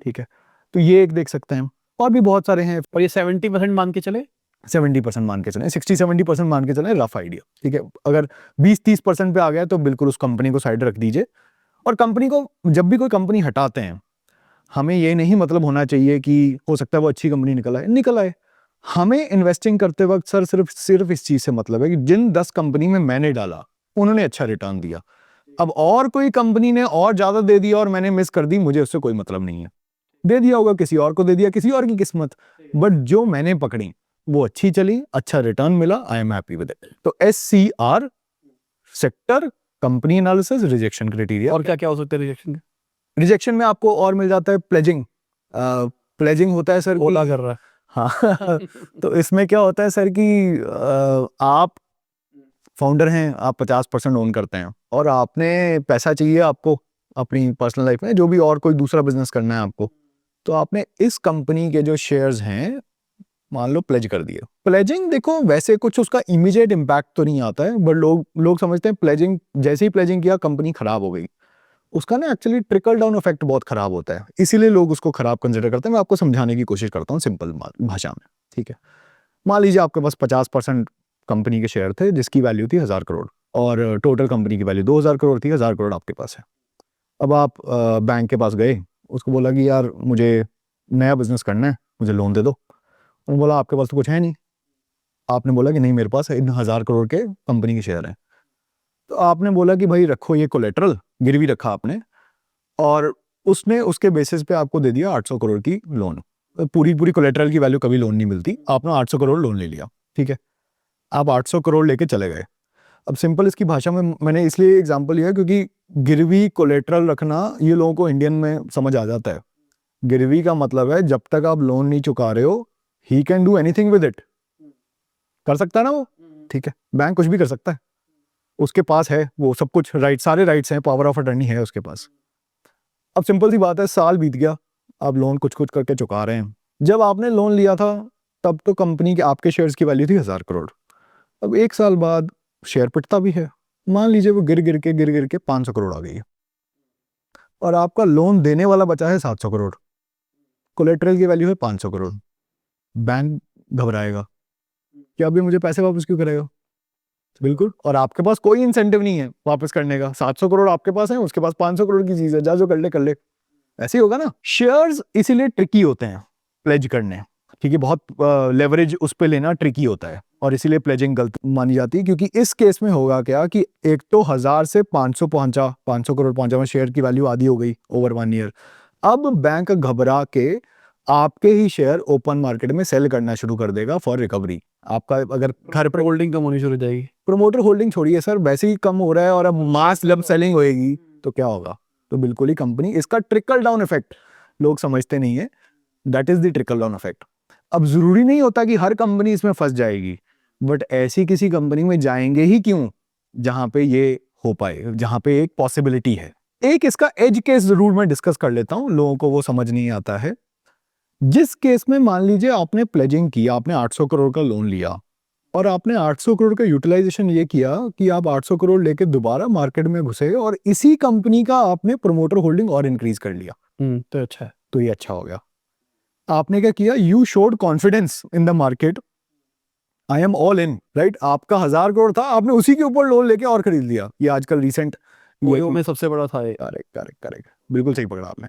ठीक है, तो ये एक देख सकते हैं, और भी बहुत सारे हैं। और ये 70% मान के चले, 70% मान के चले, 60-70% मान के चले, रफ आइडिया। ठीक है, अगर 20-30% पे आ गया तो बिल्कुल उस कंपनी को साइड रख दीजिए। और कंपनी को, जब भी कोई कंपनी हटाते हैं, हमें ये नहीं मतलब होना चाहिए कि हो सकता है वो अच्छी कंपनी निकल आए। हमें इन्वेस्टिंग करते वक्त सर सिर्फ इस चीज से मतलब है कि जिन 10 कंपनी में मैंने डाला उन्होंने अच्छा रिटर्न दिया। अब और कोई कंपनी ने और ज्यादा दे दिया और मैंने मिस कर दी, मुझे उससे कोई मतलब नहीं है। दे दिया होगा किसी और को, दे दिया किसी और की किस्मत, बट जो मैंने पकड़ी वो अच्छी चली, अच्छा रिटर्न मिला, I am happy with it. तो SCR, sector, company analysis, rejection criteria. और क्या क्या हो सकता है रिजेक्शन? रिजेक्शन में आपको और मिल जाता है प्लेजिंग। प्लेजिंग होता है सर, ओला कर रहा है। हाँ तो इसमें क्या होता है सर कि आप फाउंडर हैं, आप 50% ओन करते हैं और आपने पैसा चाहिए आपको अपनी पर्सनल लाइफ में, जो भी और कोई दूसरा बिजनेस करना है आपको, तो आपने इस कंपनी के जो शेयर्स हैं मान लो प्लेज कर दिए। प्लेजिंग देखो वैसे कुछ उसका इमीडिएट इम्पैक्ट तो नहीं आता है, बट लोग समझते हैं प्लेजिंग, जैसे ही प्लेजिंग किया कंपनी खराब हो गई। उसका ना एक्चुअली ट्रिकल डाउन इफेक्ट बहुत खराब होता है, इसीलिए लोग उसको खराब कंसिडर करते हैं। मैं आपको समझाने की कोशिश करता हूँ सिंपल भाषा में। ठीक है, मान लीजिए आपके पास 50% कंपनी के शेयर थे जिसकी वैल्यू थी 1000 करोड़ और टोटल कंपनी की वैल्यू 2000 करोड़ थी, 1000 करोड़ आपके पास है। अब आप बैंक के पास गए, उसको बोला कि यार मुझे नया बिजनेस करना है, मुझे लोन दे दो। उन्होंने बोला आपके पास तो कुछ है नहीं। आपने बोला कि नहीं मेरे पास इन 1000 करोड़ के कंपनी के शेयर हैं। तो आपने बोला कि भाई रखो ये कोलेटरल, गिरवी रखा आपने, और उसने उसके बेसिस पे आपको दे दिया 800 करोड़ की लोन। पूरी कोलेटरल की वैल्यू कभी लोन नहीं मिलती, आपने 800 करोड़ लोन ले लिया। ठीक है, आप 800 करोड़ लेके चले गए। अब सिंपल इसकी भाषा में मैंने इसलिए एग्जांपल लिया क्योंकि गिरवी कोलेटरल रखना ये लोगों को इंडियन में समझ आ जाता है। गिरवी का मतलब है जब तक आप लोन नहीं चुका रहे हो, he can do anything with it, कर सकता है ना वो। ठीक है, बैंक कुछ भी कर सकता है, उसके पास है वो सब कुछ राइट, सारे राइट्स हैं, पावर ऑफ अटर्नी है उसके पास। अब सिंपल सी बात है, साल बीत गया, आप लोन कुछ कुछ करके चुका रहे हैं। जब आपने लोन लिया था तब तो कंपनी के आपके शेयर्स की वैल्यू थी 1000 करोड़। अब 1 साल बाद शेयर पिटता भी है, मान लीजिए वो गिर के 500 करोड़ आ गई है और आपका लोन देने वाला बचा है 700 करोड़, कोलेटरल की वैल्यू है 500 करोड़। बैंक घबराएगा कि अभी मुझे पैसे वापस क्यों करेगा, बिल्कुल, और आपके पास कोई इंसेंटिव नहीं है वापस करने का। 700 करोड़ आपके पास है, उसके पास 500 करोड़ की चीज है, जा जो कर ले, ऐसे ही होगा ना। शेयर्स इसीलिए ट्रिकी होते हैं प्लेज करने, ठीक है, बहुत लेवरेज उस पे लेना ट्रिकी होता है और इसीलिए प्लेजिंग गलत मानी जाती है, क्योंकि इस केस में होगा क्या कि एक तो 1000 से 500 पहुंचा, 500 करोड़ पहुंचा, में शेयर की वैल्यू आधी हो गई ओवर 1 ईयर। अब बैंक घबरा के आपके ही शेयर ओपन मार्केट में सेल करना शुरू कर देगा फॉर रिकवरी। आपका अगर घर पर होल्डिंग कम होनी शुरू हो जाएगी। प्रमोटर होल्डिंग छोड़िए सर, वैसे ही कम हो रहा है और अब मास लब सेलिंग होएगी तो क्या होगा? तो बिल्कुल ही कंपनी, इसका ट्रिकल डाउन इफेक्ट लोग समझते नहीं है, that is the trickle down effect. अब जरूरी नहीं होता कि हर कंपनी इसमें फंस जाएगी, बट ऐसी किसी कंपनी में जाएंगे ही क्यों जहां पे ये हो पाए, जहां पे एक पॉसिबिलिटी है। एक इसका एज केस जरूर मैं डिस्कस कर लेता हूं, लोगों को वो समझ नहीं आता है। जिस केस में मान लीजिए आपने प्लेजिंग की, आपने 800 करोड़ का लोन लिया और आपने 800 करोड़ का यूटिलाइजेशन ये किया कि आप 800 करोड़ लेके दोबारा मार्केट में घुसे और इसी कंपनी का आपने प्रमोटर होल्डिंग और इंक्रीज कर लिया, तो अच्छा है। तो ये अच्छा हो गया। आपने क्या किया? You showed confidence in the market, I am all in, right. आपका 1000 करोड़ था, आपने उसी के ऊपर लोन लेके और खरीद लिया। ये आजकल रिसेंट ओयो में सबसे बड़ा था ये। करेक्ट करेक्ट करेक्ट, बिल्कुल सही पकड़ा आपने।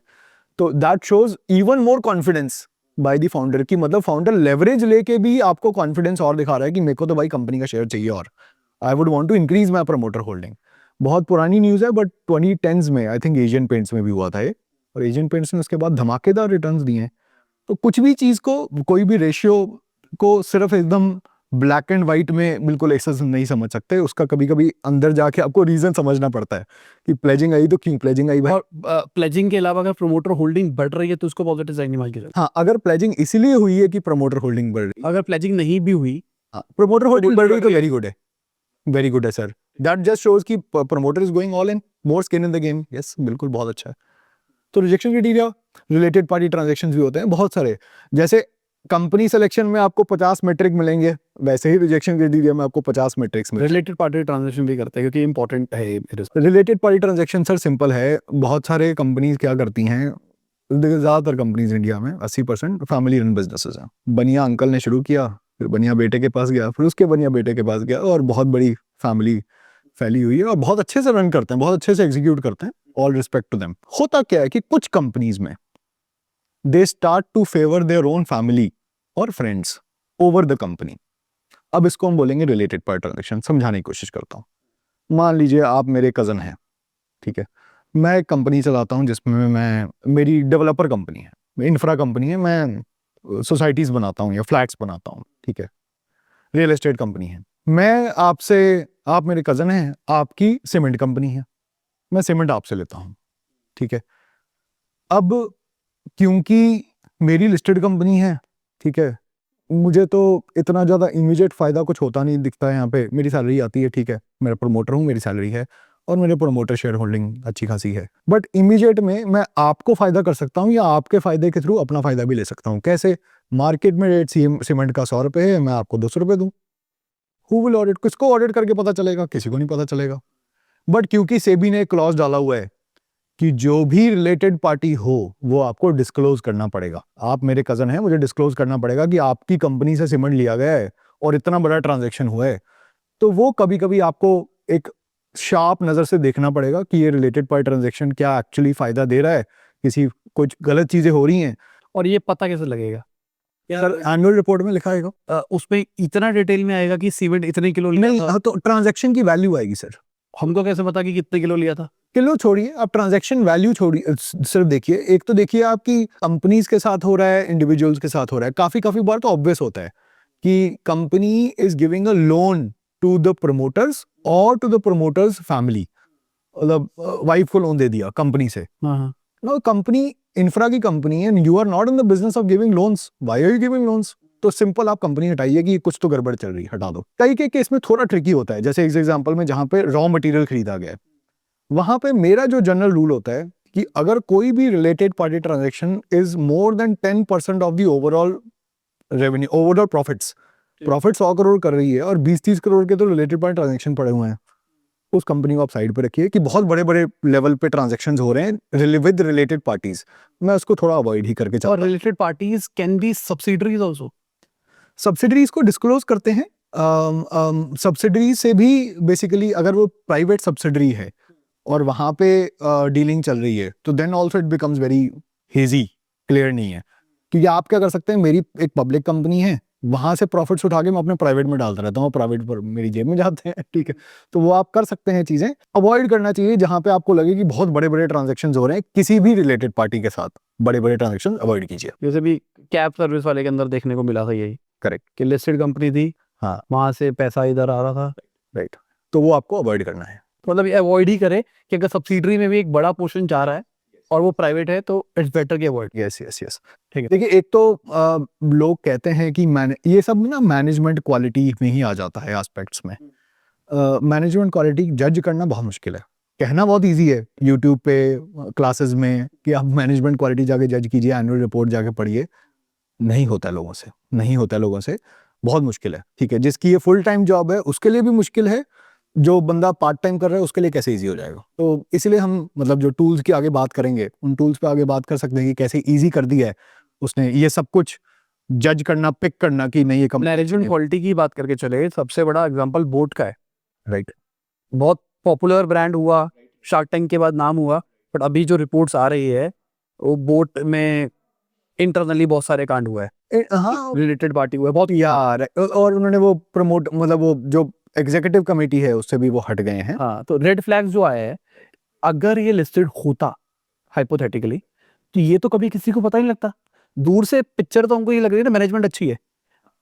तो that shows even more confidence by the founder की, मतलब फाउंडर लेवरेज लेके भी आपको कॉन्फिडेंस और दिखा रहा है कि मेरे को तो भाई कंपनी का शेयर चाहिए और I would want to increase my promoter holding. बहुत पुरानी न्यूज़ है, बट 2010s में आई थिंक एशियन पेंट्स में भी हुआ था ये, और एशियन पेंट्स ने उसके बाद धमाकेदार रिटर्न्स दिए हैं। तो कुछ भी चीज़ को, कोई भी रेशियो को सिर्फ एकदम ब्लैक एंड व्हाइट में बिल्कुल ऐसा नहीं समझ सकते, उसका कभी कभी अंदर जाके आपको रीजन समझना पड़ता है कि प्लेजिंग आई तो क्यों प्लेजिंग आई भाई। और प्लेजिंग के अलावा अगर प्रमोटर होल्डिंग बढ़ रही है तो उसको पॉजिटिव साइन नहीं मान के चलते। हाँ, अगर प्लेजिंग इसीलिए हुई है कि प्रमोटर होल्डिंग बढ़ रही है, अगर प्लेजिंग नहीं भी हुई, प्रमोटर होल्डिंग बढ़ रही तो वेरी गुड है, वेरी गुड है सर। दैट जस्ट शोज कि promoter is going all in, more skin in the game. Yes, बिल्कुल, बहुत अच्छा है। तो rejection criteria, related party transactions भी होते हैं बहुत सारे। जैसे कंपनी सिलेक्शन में आपको 50 मेट्रिक मिलेंगे, वैसे ही रिजेक्शन क्राइटेरिया में आपको 50 मेट्रिक्स मिलेंगे। रिलेटेड पार्टी ट्रांजेक्शन भी करते हैं क्योंकि इंपॉर्टेंट है। Related party transaction sir simple है, बहुत सारे कंपनीज क्या करती हैं, ज़्यादातर कंपनीज इंडिया में 80% फैमिली रन बिजनेसेस हैं। बनिया अंकल ने शुरू किया, फिर बनिया बेटे के पास गया, फिर उसके बनिया बेटे के पास गया, और बहुत बड़ी फैमिली फैली हुई है और बहुत अच्छे से रन करते हैं, बहुत अच्छे से एग्जीक्यूट करते हैं। All respect to them. होता क्या है कि कुछ कंपनीज में they start to favour their own family और फ्रेंड्स ओवर द कंपनी। अब इसको हम बोलेंगे रिलेटेड पार्टी ट्रांजैक्शन। समझाने की कोशिश करता हूँ। मान लीजिए आप मेरे कज़न हैं, ठीक है, मैं एक कंपनी चलाता हूँ जिसमें मेरी डेवलपर कंपनी है, इंफ्रा कंपनी है, मैं सोसाइटीज़ बनाता हूँ या फ्लैट्स बनाता हूँ, ठीक है, रियल एस्टेट कंपनी है। मैं आपसे, आप मेरे कज़न हैं, आपकी सीमेंट कंपनी है, मैं सीमेंट आपसे लेता हूँ, ठीक है। अब क्योंकि मेरी लिस्टेड कंपनी है, ठीक है, मुझे तो इतना ज़्यादा इमीडिएट फ़ायदा कुछ होता नहीं दिखता है। यहाँ पे मेरी सैलरी आती है, ठीक है, मेरा प्रमोटर हूँ, मेरी सैलरी है और मेरे प्रमोटर शेयर होल्डिंग अच्छी खासी है। बट इमीडिएट में मैं आपको फ़ायदा कर सकता हूँ या आपके फ़ायदे के थ्रू अपना फ़ायदा भी ले सकता हूँ। कैसे? मार्केट में रेट सीमेंट का 100 रुपये है, मैं आपको 200 रुपये दूँ। Who will audit? किसको ऑडिट करके पता चलेगा? किसी को नहीं पता चलेगा। बट क्योंकि सेबी ने एक क्लॉज डाला हुआ है कि जो भी रिलेटेड पार्टी हो वो आपको डिस्क्लोज करना पड़ेगा। आप मेरे कज़न हैं, मुझे डिस्क्लोज करना पड़ेगा कि आपकी कंपनी से सीमेंट लिया गया है और इतना बड़ा ट्रांजैक्शन हुआ है। तो वो कभी कभी आपको एक शार्प नज़र से देखना पड़ेगा कि ये रिलेटेड पार्टी ट्रांजैक्शन क्या एक्चुअली फ़ायदा दे रहा है, किसी कुछ गलत चीज़ें हो रही हैं। और ये पता कैसे लगेगा? सर एनुअल रिपोर्ट में लिखा आएगा, उसमें इतना डिटेल में आएगा कि सीमेंट इतने किलो लिया नहीं, था? तो ट्रांजैक्शन की वैल्यू आएगी सर। हमको कैसे पता कि कितने किलो लिया था? किलो छोड़िए, आप ट्रांजैक्शन वैल्यू छोड़िए, सिर्फ देखिए। एक तो देखिए आपकी कंपनीज के साथ हो रहा है, इंडिविजुअल्स के साथ हो रहा है। काफी बार तो ऑब्वियस होता है कि company is giving a loan to the promoters और टू द प्रमोटर्स फैमिली, मतलब वाइफ को लोन दे दिया कंपनी से। नो, कंपनी इंफ्रा की कंपनी है, you are not in the business of giving loans, why are you giving loans? तो simple आप कंपनी हटाइए कि कुछ तो गड़बड़ चल रही है, हटा दो। कई के केस में थोड़ा ट्रिकी होता है, जैसे इस एग्जांपल में जहां पे रॉ मटेरियल खरीदा गया है, वहां पे मेरा जो जनरल रूल होता है कि अगर कोई भी related party transaction is more than 10% of the overall revenue, overall profit 100 crore कर रही है और 20-30 करोड़ के तो रिलेटेड पार्टी ट्रांजैक्शन पड़े हुए हैं, उस कंपनी को आप साइड पे रखिए कि बहुत बड़े बड़े लेवल पे ट्रांजैक्शंस हो रहे हैं विद रिलेटेड पार्टीज। मैं उसको थोड़ा अवॉइड ही करके चलता और हूं। Related parties can be subsidiaries also. Subsidiaries को डिस्क्लोज करते हैं। सब्सिडरी से भी बेसिकली अगर वो प्राइवेट सब्सिडरी है और वहां पे डीलिंग चल रही है तो then also it becomes very hazy, clear नहीं है। क्योंकि आप क्या कर सकते हैं, मेरी एक पब्लिक कंपनी है, वहां से प्रॉफिट्स उठा के मैं अपने प्राइवेट में डालता रहता हूँ, प्राइवेट पर मेरी जेब में जाते हैं, ठीक है। तो वो आप कर सकते हैं, चीजें अवॉइड करना चाहिए जहां पे आपको लगे कि बहुत बड़े बड़े ट्रांजेक्शन हो रहे हैं किसी भी रिलेटेड पार्टी के साथ, बड़े बड़े ट्रांजेक्शन अवॉइड कीजिए। जैसे भी कैब सर्विस वाले के अंदर देखने को मिला था यही, करेक्ट, कि लिस्टेड कंपनी थी, हाँ वहां से पैसा इधर आ रहा था। राइट, तो वो आपको अवॉइड करना है। तो मतलब अवॉइड ही करे कि अगर सब्सिडरी में भी एक बड़ा पोर्शन जा रहा है और वो प्राइवेट है तो इट्स बेटर कि अवॉइड। यस यस यस, ठीक है। देखिए एक तो लोग कहते हैं कि ये सब ना मैनेजमेंट क्वालिटी में ही आ जाता है एस्पेक्ट्स में। मैनेजमेंट क्वालिटी जज करना बहुत मुश्किल है, कहना बहुत इजी है यूट्यूब पे क्लासेस में कि आप मैनेजमेंट क्वालिटी जाके जज कीजिए, एनुअल रिपोर्ट जाके पढ़िए। नहीं होता है लोगों से, नहीं होता है लोगों से, बहुत मुश्किल है, ठीक है। जिसकी ये फुल टाइम जॉब है उसके लिए भी मुश्किल है, जो बंदा पार्ट टाइम कर रहा है उसके लिए कैसे इजी हो जाएगा। तो इसीलिए हम मतलब जो टूल्स की आगे बात करेंगे उन टूल्स पे आगे बात कर सकते हैं कि कैसे इजी कर दिया है उसने ये सब कुछ जज करना, पिक करना कि नहीं ये कम। मैनेजमेंट क्वालिटी की बात करके चले, सबसे बड़ा एग्जांपल बोट का है। राइट, बहुत पॉपुलर ब्रांड हुआ, शार्क टैंक के बाद नाम हुआ, बट अभी जो रिपोर्ट्स आ रही है वो बोट में इंटरनली बहुत सारे कांड हुआ है, हाँ रिलेटेड पार्टी हुआ है बहुत। यार, और उन्होंने वो प्रमोट मतलब वो जो एग्जीक्यूटिव कमेटी है उससे भी वो हट गए हैं। हाँ, तो रेड फ्लैग्स जो आए हैं, अगर ये लिस्टेड होता हाइपोथेटिकली, तो ये तो कभी किसी को पता ही नहीं लगता। दूर से पिक्चर तो हमको ये लग रही है ना मैनेजमेंट अच्छी है।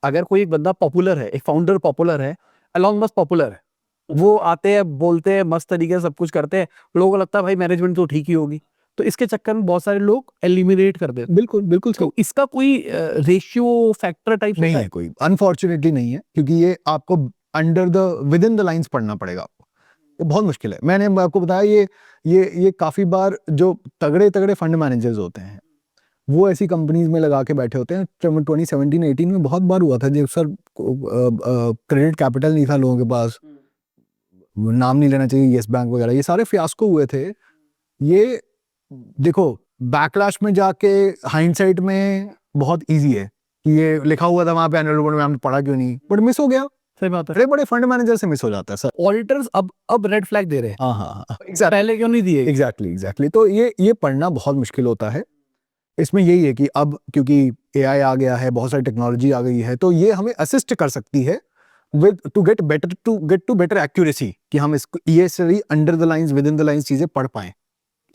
अगर कोई एक बंदा पॉपुलर है, एक फाउंडर पॉपुलर है, अलॉन्ग मस्त पॉपुलर है, वो आते हैं, बोलते हैं, मस्त तरीके से सब कुछ करते हैं, लोगों को लगता है भाई मैनेजमेंट तो ठीक ही होगी, तो इसके चक्कर में बहुत सारे लोग एलिमिनेट कर देते हैं। बिल्कुल बिल्कुल, तो इसका कोई रेशियो फैक्टर टाइप नहीं है कोई, अनफॉर्चुनेटली नहीं है, क्योंकि ये आपको under the with in the lines पढ़ना पड़ेगा आपको, ये बहुत मुश्किल है। मैंने आपको बताया ये काफी बार जो तगड़े तगड़े फंड मैनेजर्स होते हैं वो ऐसी कंपनीज में लगा के बैठे होते हैं। 2017-18 में बहुत बार हुआ था जब सर क्रेडिट कैपिटल नहीं था लोगों के पास, नाम नहीं लेना चाहिए, यस बैंक वगैरह, ये सारे फियास्को हुए थे। ये देखो बैकलैश में जाके हाइंडसाइट में बहुत इजी है कि ये लिखा हुआ था वहां पे एनुअल रिपोर्ट में, हमने पढ़ा क्यों नहीं, बट मिस हो गया। सही बात है। बड़े बड़े फंड मैनेजर से मिस हो जाता है सर। ऑडिटर्स अब रेड फ्लैग दे रहे हैं, हाँ हाँ हाँ, पहले क्यों नहीं दिए? एग्जैक्टली। तो ये पढ़ना बहुत मुश्किल होता है। इसमें यही है कि अब क्योंकि एआई आ गया है, बहुत सारी टेक्नोलॉजी आ गई है, तो ये हमें असिस्ट कर सकती है with to get better accuracy, कि हम इसको ये सारी under the lines within the lines चीजें पढ़ पाए,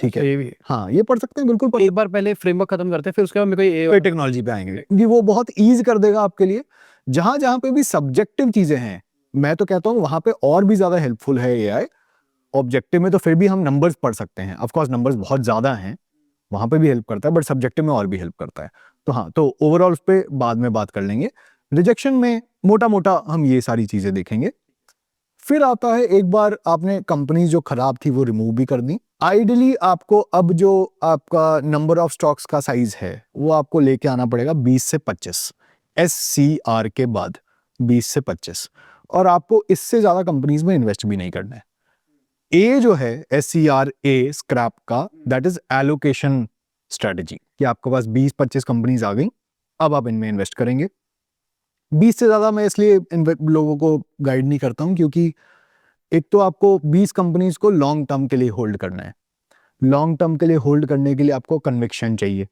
ठीक है। ये भी हाँ ये पढ़ सकते हैं, बिल्कुल पढ़। एक बार पहले फ्रेमवर्क खत्म करते हैं, फिर उसके बाद मेरे को ये टेक्नोलॉजी पे आएंगे कि वो बहुत ईज कर देगा आपके लिए। जहां जहां पे भी सब्जेक्टिव चीजें हैं, मैं तो कहता हूँ वहां पे और भी ज्यादा हेल्पफुल है एआई। ऑब्जेक्टिव में तो फिर भी हम नंबर्स पढ़ सकते हैं, ऑफ कोर्स नंबर्स बहुत ज्यादा हैं, वहां पे भी हेल्प करता है, बट सब्जेक्टिव में और भी हेल्प करता है। तो हाँ, तो ओवरऑल उस पर बाद में बात कर लेंगे। रिजेक्शन में मोटा मोटा हम ये सारी चीजें देखेंगे। फिर आता है, एक बार आपने कंपनी जो खराब थी वो रिमूव भी कर दी, आइडियली आपको अब जो आपका नंबर ऑफ स्टॉक्स का साइज है वो आपको लेके आना पड़ेगा 20 से 25, SCR के बाद 20 से 25, और आपको इससे ज्यादा कंपनीज में इन्वेस्ट भी नहीं करना है। ए जो है SCRA स्क्रैप का, दैट इज एलोकेशन स्ट्रेटजी, कि आपके पास 20-25 कंपनीज आ गई, अब आप इनमें इन्वेस्ट करेंगे। 20 से ज्यादा मैं इसलिए लोगों को गाइड नहीं करता हूं क्योंकि एक तो आपको 20 कंपनीज को लॉन्ग टर्म के लिए होल्ड करना है। लॉन्ग टर्म के लिए होल्ड करने के लिए आपको कन्विक्शन चाहिए।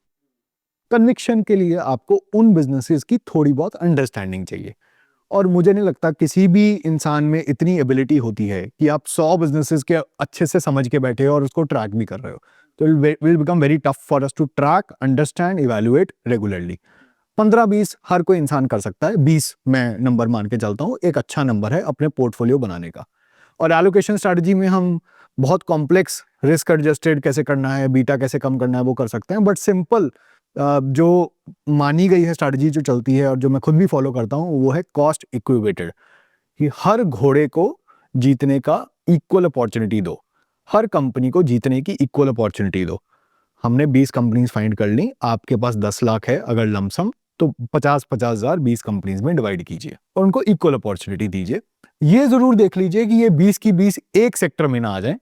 कन्विक्शन के लिए आपको उन बिजनेसेस की थोड़ी बहुत अंडरस्टैंडिंग चाहिए, और मुझे नहीं लगता किसी भी इंसान में इतनी एबिलिटी होती है कि आप 100 बिजनेसेस के अच्छे से समझ के बैठे हो और उसको ट्रैक भी कर रहे हो। तो will become very tough for us to track, understand, evaluate regularly. 15-20 हर कोई इंसान कर सकता है, 20 मैं नंबर मान के चलता हूँ, एक अच्छा नंबर है अपने पोर्टफोलियो बनाने का। और एलोकेशन स्ट्रैटेजी में हम बहुत कॉम्प्लेक्स रिस्क एडजस्टेड कैसे करना है, बीटा कैसे कम करना है वो कर सकते हैं, बट सिंपल जो मानी गई है स्ट्रैटेजी जो चलती है और जो मैं खुद भी फॉलो करता हूँ वो है कॉस्ट इक्विवेटेड, कि हर घोड़े को जीतने का इक्वल अपॉर्चुनिटी दो, हर कंपनी को जीतने की इक्वल अपॉर्चुनिटी दो। हमने 20 कंपनीज फाइंड कर ली, आपके पास 10 लाख है अगर लमसम, तो 50-50 हजार 20 कंपनीज में डिवाइड कीजिए और उनको इक्वल अपॉर्चुनिटी दीजिए। ये जरूर देख लीजिए कि ये 20 की 20 एक सेक्टर में ना आ जाए,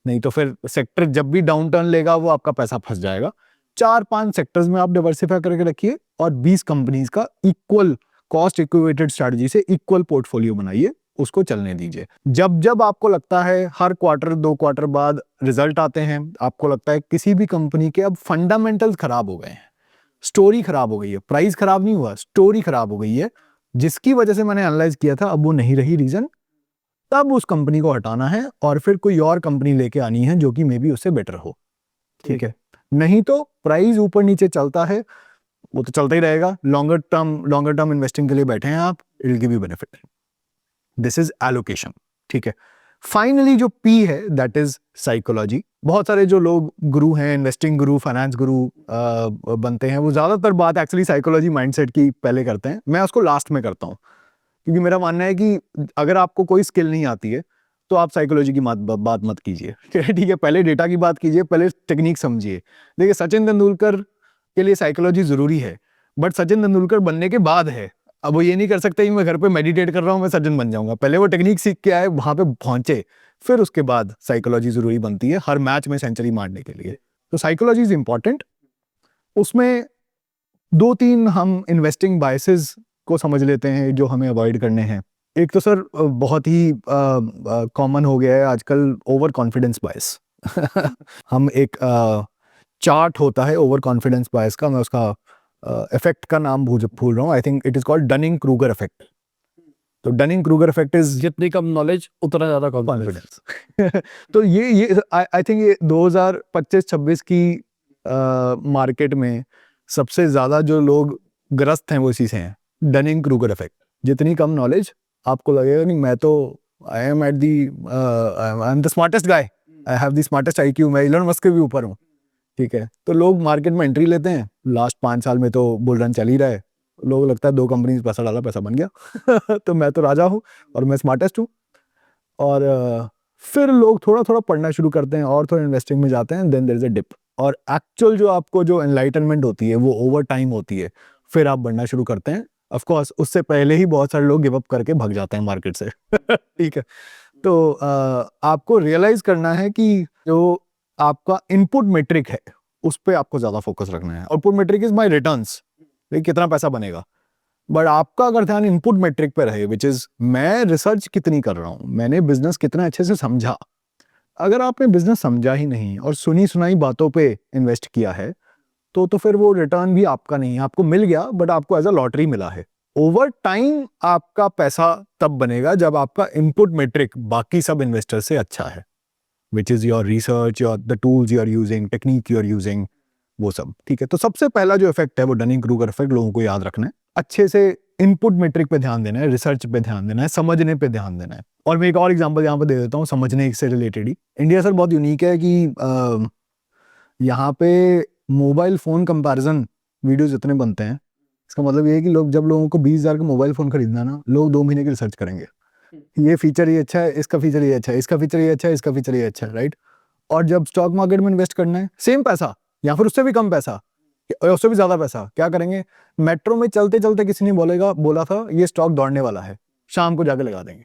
नहीं तो फिर सेक्टर जब भी डाउन टर्न लेगा वो आपका पैसा फंस जाएगा। 4-5 सेक्टर्स में आप डिवर्सिफाई करके रखिए और 20 कंपनीज का इक्वल कॉस्ट इक्विवेटेड स्ट्रैटेजी से इक्वल पोर्टफोलियो बनाइए, उसको चलने दीजिए। जब जब आपको लगता है हर क्वार्टर 2 क्वार्टर बाद रिजल्ट आते हैं, आपको लगता है किसी भी कंपनी के अब फंडामेंटल्स खराब हो गए हैं, स्टोरी खराब हो गई है, प्राइस खराब नहीं हुआ, स्टोरी खराब हो गई है, जिसकी वजह से मैंने एनालाइज किया था अब वो नहीं रही रीजन, तब उस कंपनी को हटाना है और फिर कोई और कंपनी लेके आनी है जो कि मे बी उससे बेटर हो। ठीक है, नहीं तो प्राइस ऊपर नीचे चलता है, वो तो चलता ही रहेगा। लॉन्गर टर्म इन्वेस्टिंग के लिए बैठे हैं आप, it will give you benefit. This is allocation. ठीक है, फाइनली जो पी है दैट इज साइकोलॉजी। बहुत सारे जो लोग गुरु हैं, इन्वेस्टिंग गुरु, फाइनेंस गुरु बनते हैं, वो ज्यादातर बात एक्चुअली साइकोलॉजी माइंडसेट की पहले करते हैं, मैं उसको लास्ट में करता हूँ, क्योंकि मेरा मानना है कि अगर आपको कोई स्किल नहीं आती है तो आप साइकोलॉजी की बात मत कीजिए। ठीक है, पहले डेटा की बात कीजिए, पहले टेक्निक समझिए। देखिए, सचिन तेंदुलकर के लिए साइकोलॉजी जरूरी है, बट सचिन तेंदुलकर बनने के बाद है। अब वो ये नहीं कर सकते कि मैं घर पे मेडिटेट कर रहा हूँ मैं सचिन बन जाऊंगा, पहले वो टेक्निक सीख के आए, वहां पे पहुंचे, फिर उसके बाद साइकोलॉजी जरूरी बनती है हर मैच में सेंचुरी मारने के लिए। तो साइकोलॉजी इज इंपॉर्टेंट। उसमें 2-3 हम इन्वेस्टिंग बायसेस को समझ लेते हैं जो हमें अवॉइड करने हैं। एक तो सर बहुत ही कॉमन हो गया है आजकल, ओवर कॉन्फिडेंस बायस। हम एक चार्ट होता है ओवर कॉन्फिडेंस बायस का, मैं उसका इफेक्ट का नाम भूल रहा हूँ, I think it is called Dunning Kruger effect. तो डनिंग क्रूगर इफेक्ट इज जितनी कम नॉलेज उतना ज्यादा कॉन्फिडेंस। तो ये आई थिंक ये 2025-26 की मार्केट में सबसे ज्यादा जो लोग ग्रस्त हैं वो इसी से हैं, डनिंग क्रूगर इफेक्ट। जितनी कम नॉलेज, आपको लगेगा कि मैं तो I am the smartest guy, I have the smartest IQ, मैं इलन मस्क के भी ऊपर हूँ। ठीक है, तो लोग मार्केट में एंट्री लेते हैं, लास्ट 5 साल में तो बुल रन चल ही रहा है, लोगों को लगता है 2 कंपनी में पैसा डाला पैसा बन गया। तो मैं तो राजा हूँ और मैं स्मार्टेस्ट हूँ। और फिर लोग थोड़ा थोड़ा पढ़ना शुरू करते हैं और थोड़ा इन्वेस्टिंग में जाते हैं, then there is a dip. और एक्चुअल जो आपको जो एनलाइटनमेंट होती है वो ओवर टाइम होती है, फिर आप बढ़ना शुरू करते हैं। ऑफ कोर्स उससे पहले ही बहुत सारे लोग गिव अप करके भाग जाते हैं मार्केट से। ठीक है, तो आपको रियलाइज करना है कि जो आपका इनपुट मेट्रिक है उस पर आपको ज्यादा फोकस रखना है। Output metric is my returns, कितना पैसा बनेगा, बट आपका अगर ध्यान इनपुट मेट्रिक पे रहे, विच इज मैं रिसर्च कितनी कर रहा हूं, मैंने बिजनेस कितना अच्छे से समझा। अगर आपने बिजनेस समझा ही नहीं और सुनी सुनाई बातों पे इन्वेस्ट किया है तो फिर वो रिटर्न भी आपका नहीं है, आपको मिल गया बट आपको एज अ लॉटरी मिला है। ओवर टाइम आपका पैसा तब बनेगा जब आपका इनपुट मेट्रिक बाकी सब इन्वेस्टर से अच्छा है, which is your research, your the tools you are using, technique you are using, वो सब। ठीक है, तो सबसे पहला जो इफेक्ट है वो डनिंग क्रूगर इफेक्ट, लोगों को याद रखना है, अच्छे से इनपुट मेट्रिक पे ध्यान देना है, रिसर्च पे ध्यान देना है, समझने पे ध्यान देना है। और मैं एक और एग्जांपल यहाँ पे दे देता हूँ समझने से रिलेटेड ही। इंडिया सर बहुत यूनिक है कि यहाँ पे मोबाइल फोन कंपैरिजन वीडियोस इतने बनते हैं, इसका मतलब ये है कि जब लोगों को 20,000 का मोबाइल फोन खरीदना ना, लोग 2 महीने की रिसर्च करेंगे, ये फीचर ये अच्छा है, इसका फीचर ये अच्छा है, इसका फीचर ये अच्छा है, इसका फीचर ये अच्छा है, राइट। और जब स्टॉक मार्केट में इन्वेस्ट करना है, सेम पैसा या फिर उससे भी कम पैसा, उससे भी ज्यादा पैसा, क्या करेंगे, मेट्रो में चलते चलते किसी ने बोला था ये स्टॉक दौड़ने वाला है, शाम को जाके लगा देंगे।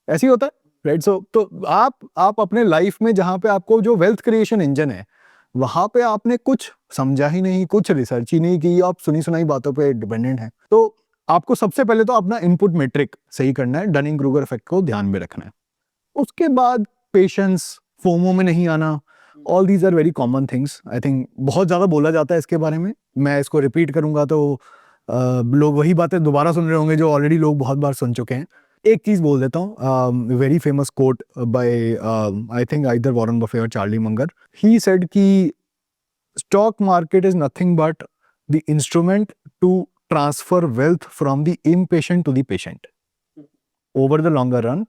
ऐसे ही होता है, राइट। सो तो आप अपने लाइफ में जहां पे आपको जो वेल्थ क्रिएशन इंजन है, वहां पे आपने कुछ समझा ही नहीं, कुछ रिसर्च ही नहीं की, आप सुनी सुनाई बातों पे डिपेंडेंट हैं। तो आपको सबसे पहले तो अपना इनपुट मेट्रिक सही करना है, डनिंग क्रूगर इफेक्ट को ध्यान में रखना है। उसके बाद पेशेंस, फोमो में नहीं आना, all these are very common things. I think बहुत ज्यादा बोला जाता है इसके बारे में, मैं इसको रिपीट करूंगा तो लोग वही बातें दोबारा सुन रहे होंगे जो ऑलरेडी लोग बहुत बार सुन चुके हैं। एक चीज बोल देता हूँ, very famous quote by I think either Warren Buffett और चार्ली मंगर, ही सेड कि stock market is nothing but the instrument to transfer wealth from the impatient to the patient. Over the longer run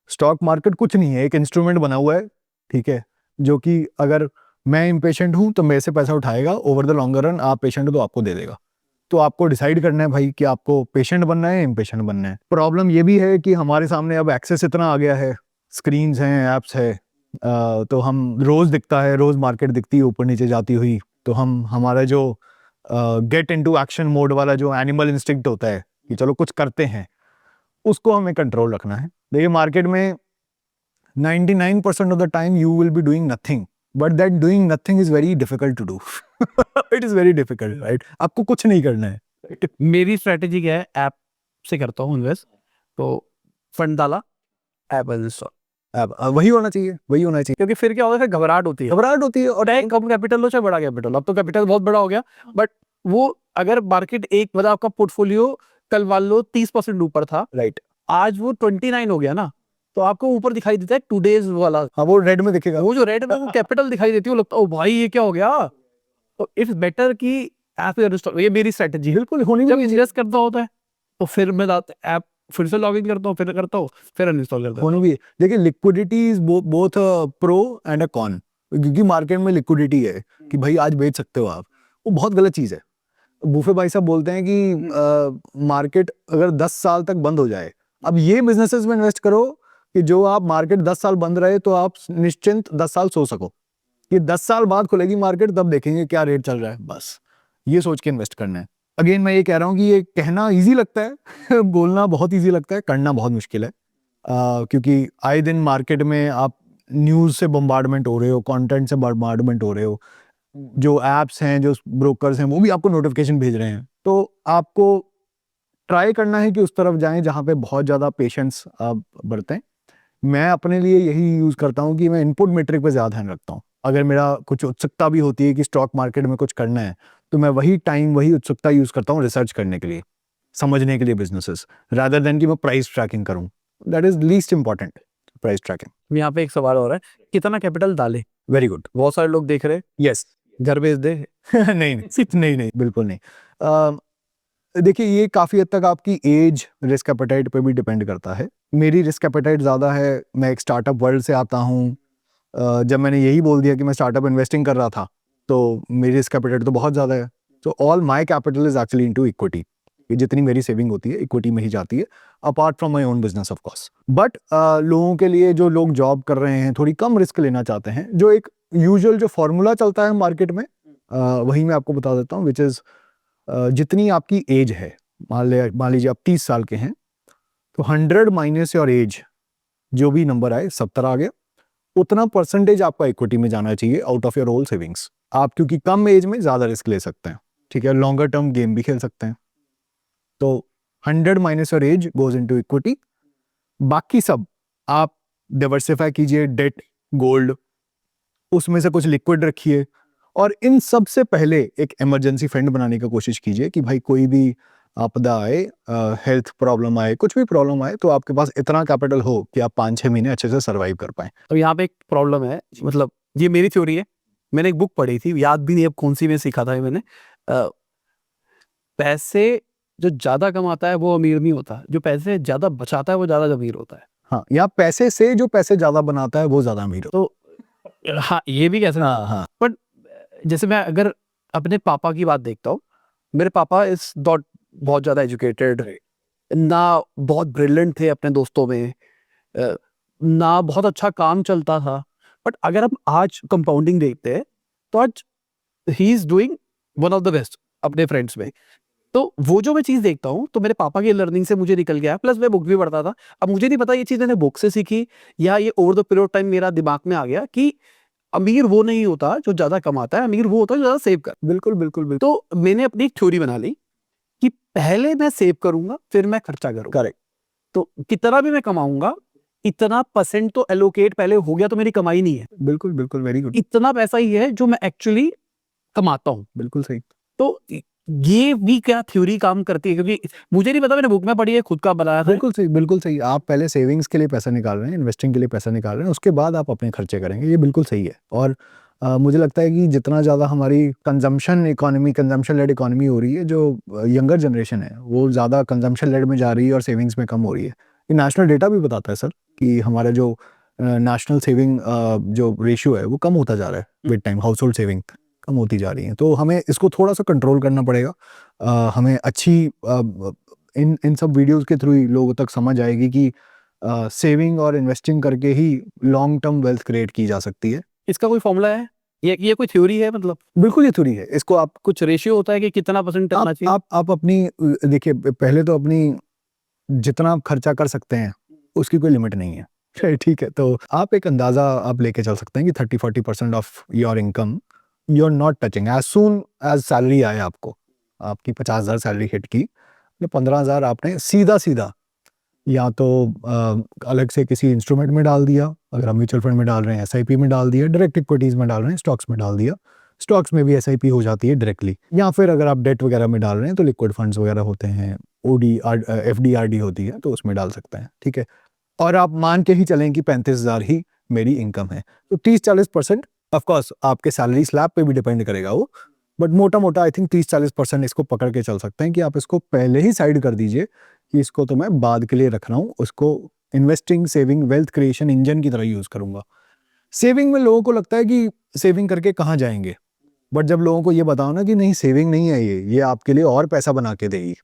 stock market कुछ नहीं है, एक instrument बना हुआ है, ठीक है, जो कि अगर मैं इम्पेशेंट हूं तो मेरे से पैसा उठाएगा, ओवर द लॉन्गर रन आप पेशेंट हो तो आपको दे देगा। तो आपको डिसाइड करना है भाई कि आपको पेशेंट बनना है, इम्पेशेंट बनना है। प्रॉब्लम ये भी है कि हमारे सामने अब एक्सेस इतना आ गया है, स्क्रीन्स हैं, एप्स है, तो हम रोज दिखता है, रोज मार्केट दिखती है ऊपर नीचे जाती हुई, तो हमारा जो गेट इनटू एक्शन मोड वाला जो एनिमल इंस्टिंक्ट होता है कि चलो कुछ करते हैं, उसको हमें कंट्रोल रखना है। देखिए मार्केट में 99% of the time you will be doing nothing, but that doing nothing is very difficult to do. It is very difficult, right? आपको कुछ नहीं करना है, right? मेरी स्ट्रेटेजी क्या है, ऐप से करता हूँ इन्वेस्ट, तो फंड डाला, ऐप इंस्टॉल, अब वही होना चाहिए, वही होना चाहिए, क्योंकि फिर क्या होता है, घबराहट होती है, घबराहट होती है। और चाहे कम कैपिटल हो चाहे बड़ा कैपिटल। अब तो कैपिटल बहुत बड़ा हो गया, बट वो अगर मार्केट एक मतलब आपका पोर्टफोलियो कल मान लो 30% ऊपर था, राइट, आज वो 29 हो गया ना, तो आपको ऊपर दिखाई देता है टुडेज वाला, हाँ वो रेड में दिखेगा। वो जो रेड में वो कैपिटल दिखाई देती है, वो लगता है ओ भाई ये क्या हो गया। तो इट्स बेटर कि ऐप इंस्टॉल, ये मेरी स्ट्रेटजी है। बिल्कुल होनी भी जब चाहिए। इन्वेस्ट करता होता है तो फिर मैं ऐप फिर से लॉग इन करता हूँ, फिर करता हूँ, फिर अनइंस्टॉल करता हूँ। होनी भी, देखिए liquidity is both pro and a con, क्योंकि मार्केट में लिक्विडिटी है कि भाई आज बेच सकते हो आप, वो बहुत गलत चीज है। बूफे भाई साहब बोलते हैं कि मार्केट अगर 10 साल तक बंद हो जाए, अब ये बिजनेसेस में इन्वेस्ट करो कि जो आप मार्केट 10 साल बंद रहे तो आप निश्चिंत 10 साल सो सको, कि 10 साल बाद खुलेगी मार्केट तब देखेंगे क्या रेट चल रहा है, बस ये सोच के इन्वेस्ट करना है। अगेन मैं ये कह रहा हूँ कि ये कहना इजी लगता है बोलना बहुत इजी लगता है, करना बहुत मुश्किल है। क्योंकि आए दिन मार्केट में आप न्यूज़ से बम्बार्डमेंट हो रहे हो, कंटेंट से बम्बार्डमेंट हो रहे हो, जो एप्स हैं, जो ब्रोकर्स हैं, वो भी आपको नोटिफिकेशन भेज रहे हैं। तो आपको ट्राई करना है कि उस तरफ जाएं जहाँ पे बहुत ज़्यादा पेशेंस आप बरतें। मैं अपने लिए यही यूज़ करता हूँ कि मैं इनपुट मेट्रिक पे ज़्यादा ध्यान रखता हूँ। अगर मेरा कुछ उत्सुकता भी होती है कि स्टॉक मार्केट में कुछ करना है, तो मैं वही टाइम, वही उत्सुकता यूज़ करता हूँ रिसर्च करने के लिए, समझने के लिए बिजनेसेस, रादर देन कि मैं प्राइस ट्रैकिंग करूँ। That is least important, price tracking. यहाँ पे एक सवाल हो रहा है, कितना कैपिटल डाले? Very good. बहुत सारे लोग देख रहे हैं, यस। घर बेच दे। नहीं नहीं नहीं, बिल्कुल नहीं। देखिए ये काफ़ी हद तक आपकी एज, रिस्क एपेटाइट पे भी डिपेंड करता है। मेरी रिस्क एपेटाइट ज़्यादा है, मैं एक स्टार्टअप वर्ल्ड से आता हूँ। जब मैंने यही बोल दिया कि मैं स्टार्टअप इन्वेस्टिंग कर रहा था, तो मेरी रिस्क एपेटाइट तो बहुत ज़्यादा है। तो all my capital is actually into equity, कि जितनी मेरी सेविंग होती है इक्विटी में ही जाती है, apart from my own business of course. But लोगों के लिए, जो लोग जॉब कर रहे हैं, थोड़ी कम रिस्क लेना चाहते हैं, जो एक यूजुअल जो फॉर्मूला चलता है मार्केट में, वही मैं आपको बता देता हूँ, विच इज़ जितनी आपकी एज है, मान लीजिए आप 30 साल के हैं, तो 100 माइनस योर एज, जो भी नंबर आए, 70 आ गया, उतना परसेंटेज आपका इक्विटी में जाना चाहिए out of your whole savings. आप क्योंकि कम एज में ज़्यादा रिस्क ले सकते हैं, ठीक है, लॉन्गर टर्म गेम भी खेल सकते हैं। तो 100 minus your age goes into equity. बाकी सब आप डिवर्सिफाई कीजिए, डेट, गोल्ड, उसमें से कुछ लिक्विड रखिए, और इन सब से पहले एक इमरजेंसी फंड बनाने की कोशिश कीजिए कि भाई कोई भी आपदा आए, हेल्थ प्रॉब्लम आए, कुछ भी प्रॉब्लम आए, तो आपके पास इतना कैपिटल हो कि आप 5-6 महीने अच्छे से सर्वाइव कर पाए। तो यहाँ पे एक प्रॉब्लम है, मतलब ये मेरी थ्योरी है, मैंने एक बुक पढ़ी थी, याद भी नहीं अब कौन सी में सीखा था ये मैंने। पैसे जो ज्यादा कमाता है वो अमीर नहीं होता, जो पैसे ज्यादा बचाता है वो ज्यादा अमीर होता है। हाँ, या पैसे से जो पैसे ज्यादा बनाता है वो ज्यादा अमीर हो। तो हाँ, ये भी कह सकते हैं। हाँ। बट जैसे मैं अगर अपने पापा की बात देखता हूँ, मेरे पापा इज नॉट बहुत ज्यादा एजुकेटेड, ना बहुत ब्रिलियंट थे अपने दोस्तों में, ना बहुत अच्छा काम चलता था। बट अगर हम आज कंपाउंडिंग देखते हैं तो आज he is doing one of the best अपने फ्रेंड्स में। तो वो जो मैं चीज देखता हूँ तो मेरे पापा की लर्निंग से मुझे निकल गया, प्लस मैं बुक भी पढ़ता था। अब मुझे नहीं पता ये चीज मैंने बुक से सीखी या ये over the period of time मेरा दिमाग में आ गया कि अमीर वो नहीं होता जो ज्यादा कमाता है, अमीर वो होता है जो ज्यादा सेव कर। बिल्कुल बिल्कुल बिल्कुल। तो मैंने अपनी एक थ्योरी बना ली कि पहले मैं सेव करूंगा फिर मैं खर्चा करूंगा। करेक्ट। तो कितना भी मैं कमाऊंगा, इतना परसेंट तो एलोकेट पहले हो गया तो मेरी कमाई नहीं है। बिल्कुल बिल्कुल, वेरी गुड। इतना पैसा ही है जो मैं एक्चुअली कमाता हूँ। बिल्कुल सही। तो ये भी क्या थ्योरी काम करती है, क्योंकि मुझे नहीं पता, मैंने बुक में पढ़ी है, खुद का बनाया था। बिल्कुल सही, बिल्कुल सही। आप पहले सेविंग्स के लिए पैसा निकाल रहे हैं, इन्वेस्टिंग के लिए पैसा निकाल रहे हैं, उसके बाद आप अपने खर्चे करेंगे, ये बिल्कुल सही है। और मुझे लगता है कि जितना ज़्यादा हमारी कंजम्पशन लेड इकोनॉमी हो रही है, जो यंगर जनरेशन है वो ज़्यादा कंजम्पशन लेड में जा रही है और सेविंग्स में कम हो रही है। ये नेशनल डेटा भी बताता है सर कि हमारा जो नेशनल सेविंग जो रेशियो है वो कम होता जा रहा है with time, household saving कम होती जा रही है। तो हमें इसको थोड़ा सा कंट्रोल करना पड़ेगा। हमें अच्छी इन सब वीडियोस के थ्रू ही लोगों तक समझ आएगी कि सेविंग और इन्वेस्टिंग करके ही लॉन्ग टर्म वेल्थ क्रिएट की जा सकती है। इसका कोई फॉर्मूला है? ये कोई थ्योरी है? मतलब बिल्कुल ये थ्योरी है। इसको आप कुछ रेशियो होता है कि कितना परसेंट करना चाहिए? आप अपनी देखिए, पहले तो अपनी जितना आप खर्चा कर सकते हैं उसकी कोई लिमिट नहीं है ठीक है, तो आप एक अंदाज़ा आप लेके चल सकते हैं कि 30-40% of your income you are not touching. As soon as salary आए आपको, आपकी 50,000 सैलरी हिट की, 15,000 आपने सीधा सीधा या तो अलग से किसी इंस्ट्रूमेंट में डाल दिया, अगर हम म्यूचुअल फंड में डाल रहे हैं, SIP में डाल दिया, डायरेक्ट इक्विटीज़ में डाल रहे हैं, स्टॉक्स में डाल दिया, स्टॉक्स में भी एसआईपी हो जाती है डायरेक्टली, या फिर अगर आप डेट वगैरह में डाल रहे हैं तो लिक्विड फंड्स वगैरह होते हैं, ओडी एफडी आरडी होती है तो उसमें डाल सकते हैं, ठीक है। और आप मान के ही चलें कि 35,000 ही मेरी इनकम है, तो 30-40% ऑफकोर्स आपके सैलरी स्लैब पे भी डिपेंड करेगा वो, बट मोटा मोटा आई थिंक 30-40% इसको पकड़ के चल सकते हैं कि आप इसको पहले ही साइड कर दीजिए कि इसको तो मैं बाद के लिए रख रहा हूँ, उसको investing, saving, wealth creation engine की तरह यूज करूंगा। सेविंग में लोगों को लगता है कि सेविंग करके कहाँ जाएंगे, बट जब लोगों को ये बताओ ना कि नहीं सेविंग नहीं है, ये आपके लिए और पैसा बना के देगी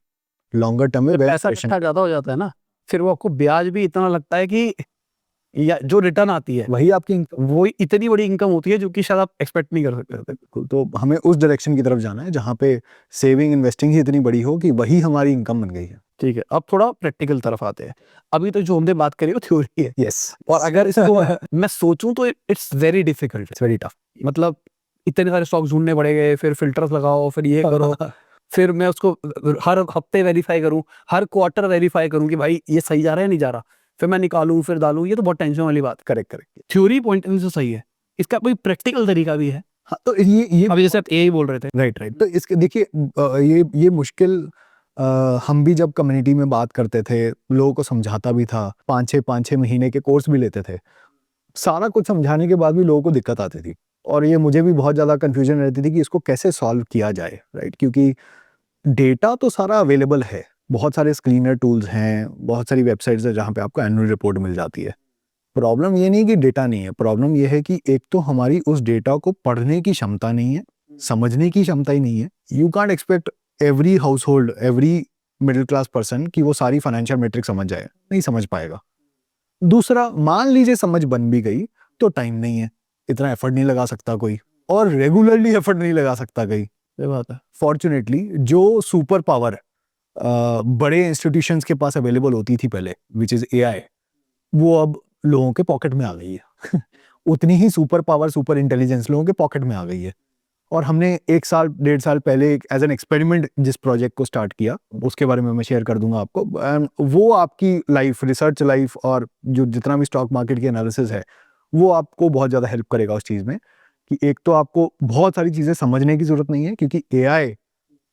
लॉन्गर टर्म में, पैसा इकट्ठा ज्यादा हो जाता है ना, फिर वो आपको ब्याज भी इतना लगता है कि या जो रिटर्न आती है वही आपकी income। वो इतनी बड़ी इनकम होती है जो कि शायद आप एक्सपेक्ट नहीं कर सकते। बिल्कुल, तो हमें उस डायरेक्शन की तरफ जाना है जहाँ पे सेविंग इन्वेस्टिंग ही इतनी बड़ी हो कि वही हमारी इनकम बन गई है। ठीक है, अब थोड़ा प्रैक्टिकल तरफ आते हैं। अभी तो जो हमने बात करी वो थ्योरी है, यस, और अगर इसको मैं सोचूं तो it's very difficult, it's very tough. मतलब इतने सारे स्टॉक्स ढूंढने पड़ेंगे, फिर फिल्टर्स लगाओ, फिर ये करो, फिर मैं उसको हर हफ्ते वेरीफाई करूं, हर क्वार्टर वेरीफाई करूं कि भाई ये सही जा रहा है नहीं जा रहा, फिर मैं निकालूं फिर डालूं, ये तो बहुत टेंशन वाली बात। Correct correct. Theory point of view से सही है, इसका कोई प्रैक्टिकल तरीका भी है? हाँ, तो ये अभी जैसे आप यही बोल रहे थे। राइट राइट, तो इसके देखिए ये मुश्किल हम भी जब कम्युनिटी में बात करते थे, लोगों को समझाता भी था, 5-6 महीने के कोर्स भी लेते थे, सारा कुछ समझाने के बाद भी लोगों को दिक्कत आती थी, और ये मुझे भी बहुत ज़्यादा कंफ्यूजन रहती थी कि इसको कैसे सॉल्व किया जाए, राइट। क्योंकि डेटा तो सारा अवेलेबल है, बहुत सारे स्क्रीनर टूल्स हैं, बहुत सारी वेबसाइट्स है जहाँ पे आपको एनुअल रिपोर्ट मिल जाती है। प्रॉब्लम ये नहीं कि डेटा नहीं है, प्रॉब्लम ये है कि एक तो हमारी उस डेटा को पढ़ने की क्षमता नहीं है, समझने की क्षमता ही नहीं है। You can't expect every house hold, every middle class person कि वो सारी फाइनेंशियल मैट्रिक्स समझ जाए, नहीं समझ पाएगा। दूसरा, मान लीजिए समझ बन भी गई तो टाइम नहीं है, इतना एफर्ट नहीं लगा सकता कोई, और रेगुलरली एफर्ट नहीं लगा सकता कोई। ये बात है। फॉर्चुनेटली जो सुपर पावर बड़े इंस्टीट्यूशंस के पास अवेलेबल होती थी पहले, विच इज एआई, वो अब लोगों के पॉकेट में आ गई है। उतनी ही सुपर पावर, सुपर इंटेलिजेंस लोगों के पॉकेट में आ गई है। और हमने 1-1.5 साल पहले एज एन एक्सपेरिमेंट जिस प्रोजेक्ट को स्टार्ट किया, उसके बारे में मैं शेयर कर दूंगा आपको। वो आपकी लाइफ, रिसर्च लाइफ, और जो जितना भी स्टॉक मार्केट की एनालिसिस है, वो आपको बहुत ज़्यादा हेल्प करेगा उस चीज़ में कि एक तो आपको बहुत सारी चीज़ें समझने की जरूरत नहीं है, क्योंकि एआई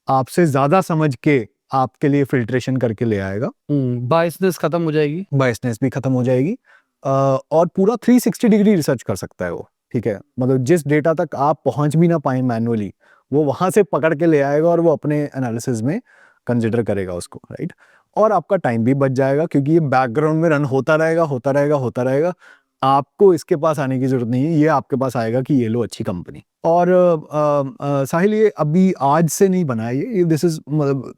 आपसे ज़्यादा समझ के आपके लिए फिल्ट्रेशन करके ले आएगा, बायसनेस खत्म हो जाएगी, बायसनेस भी खत्म हो जाएगी, और पूरा 360 डिग्री रिसर्च कर सकता है वो, ठीक है। मतलब जिस डेटा तक आप पहुंच भी ना पाए मैनुअली, वो वहां से पकड़ के ले आएगा और वो अपने एनालिसिस में कंसिडर करेगा उसको, राइट। और आपका टाइम भी बच जाएगा, क्योंकि ये बैकग्राउंड में रन होता रहेगा, होता रहेगा, होता रहेगा। आपको इसके पास आने की जरूरत नहीं है, ये आपके पास आएगा कि ये लो अच्छी कंपनी। और साहिल, ये अभी आज से नहीं बना है, ये दिस इज मतलब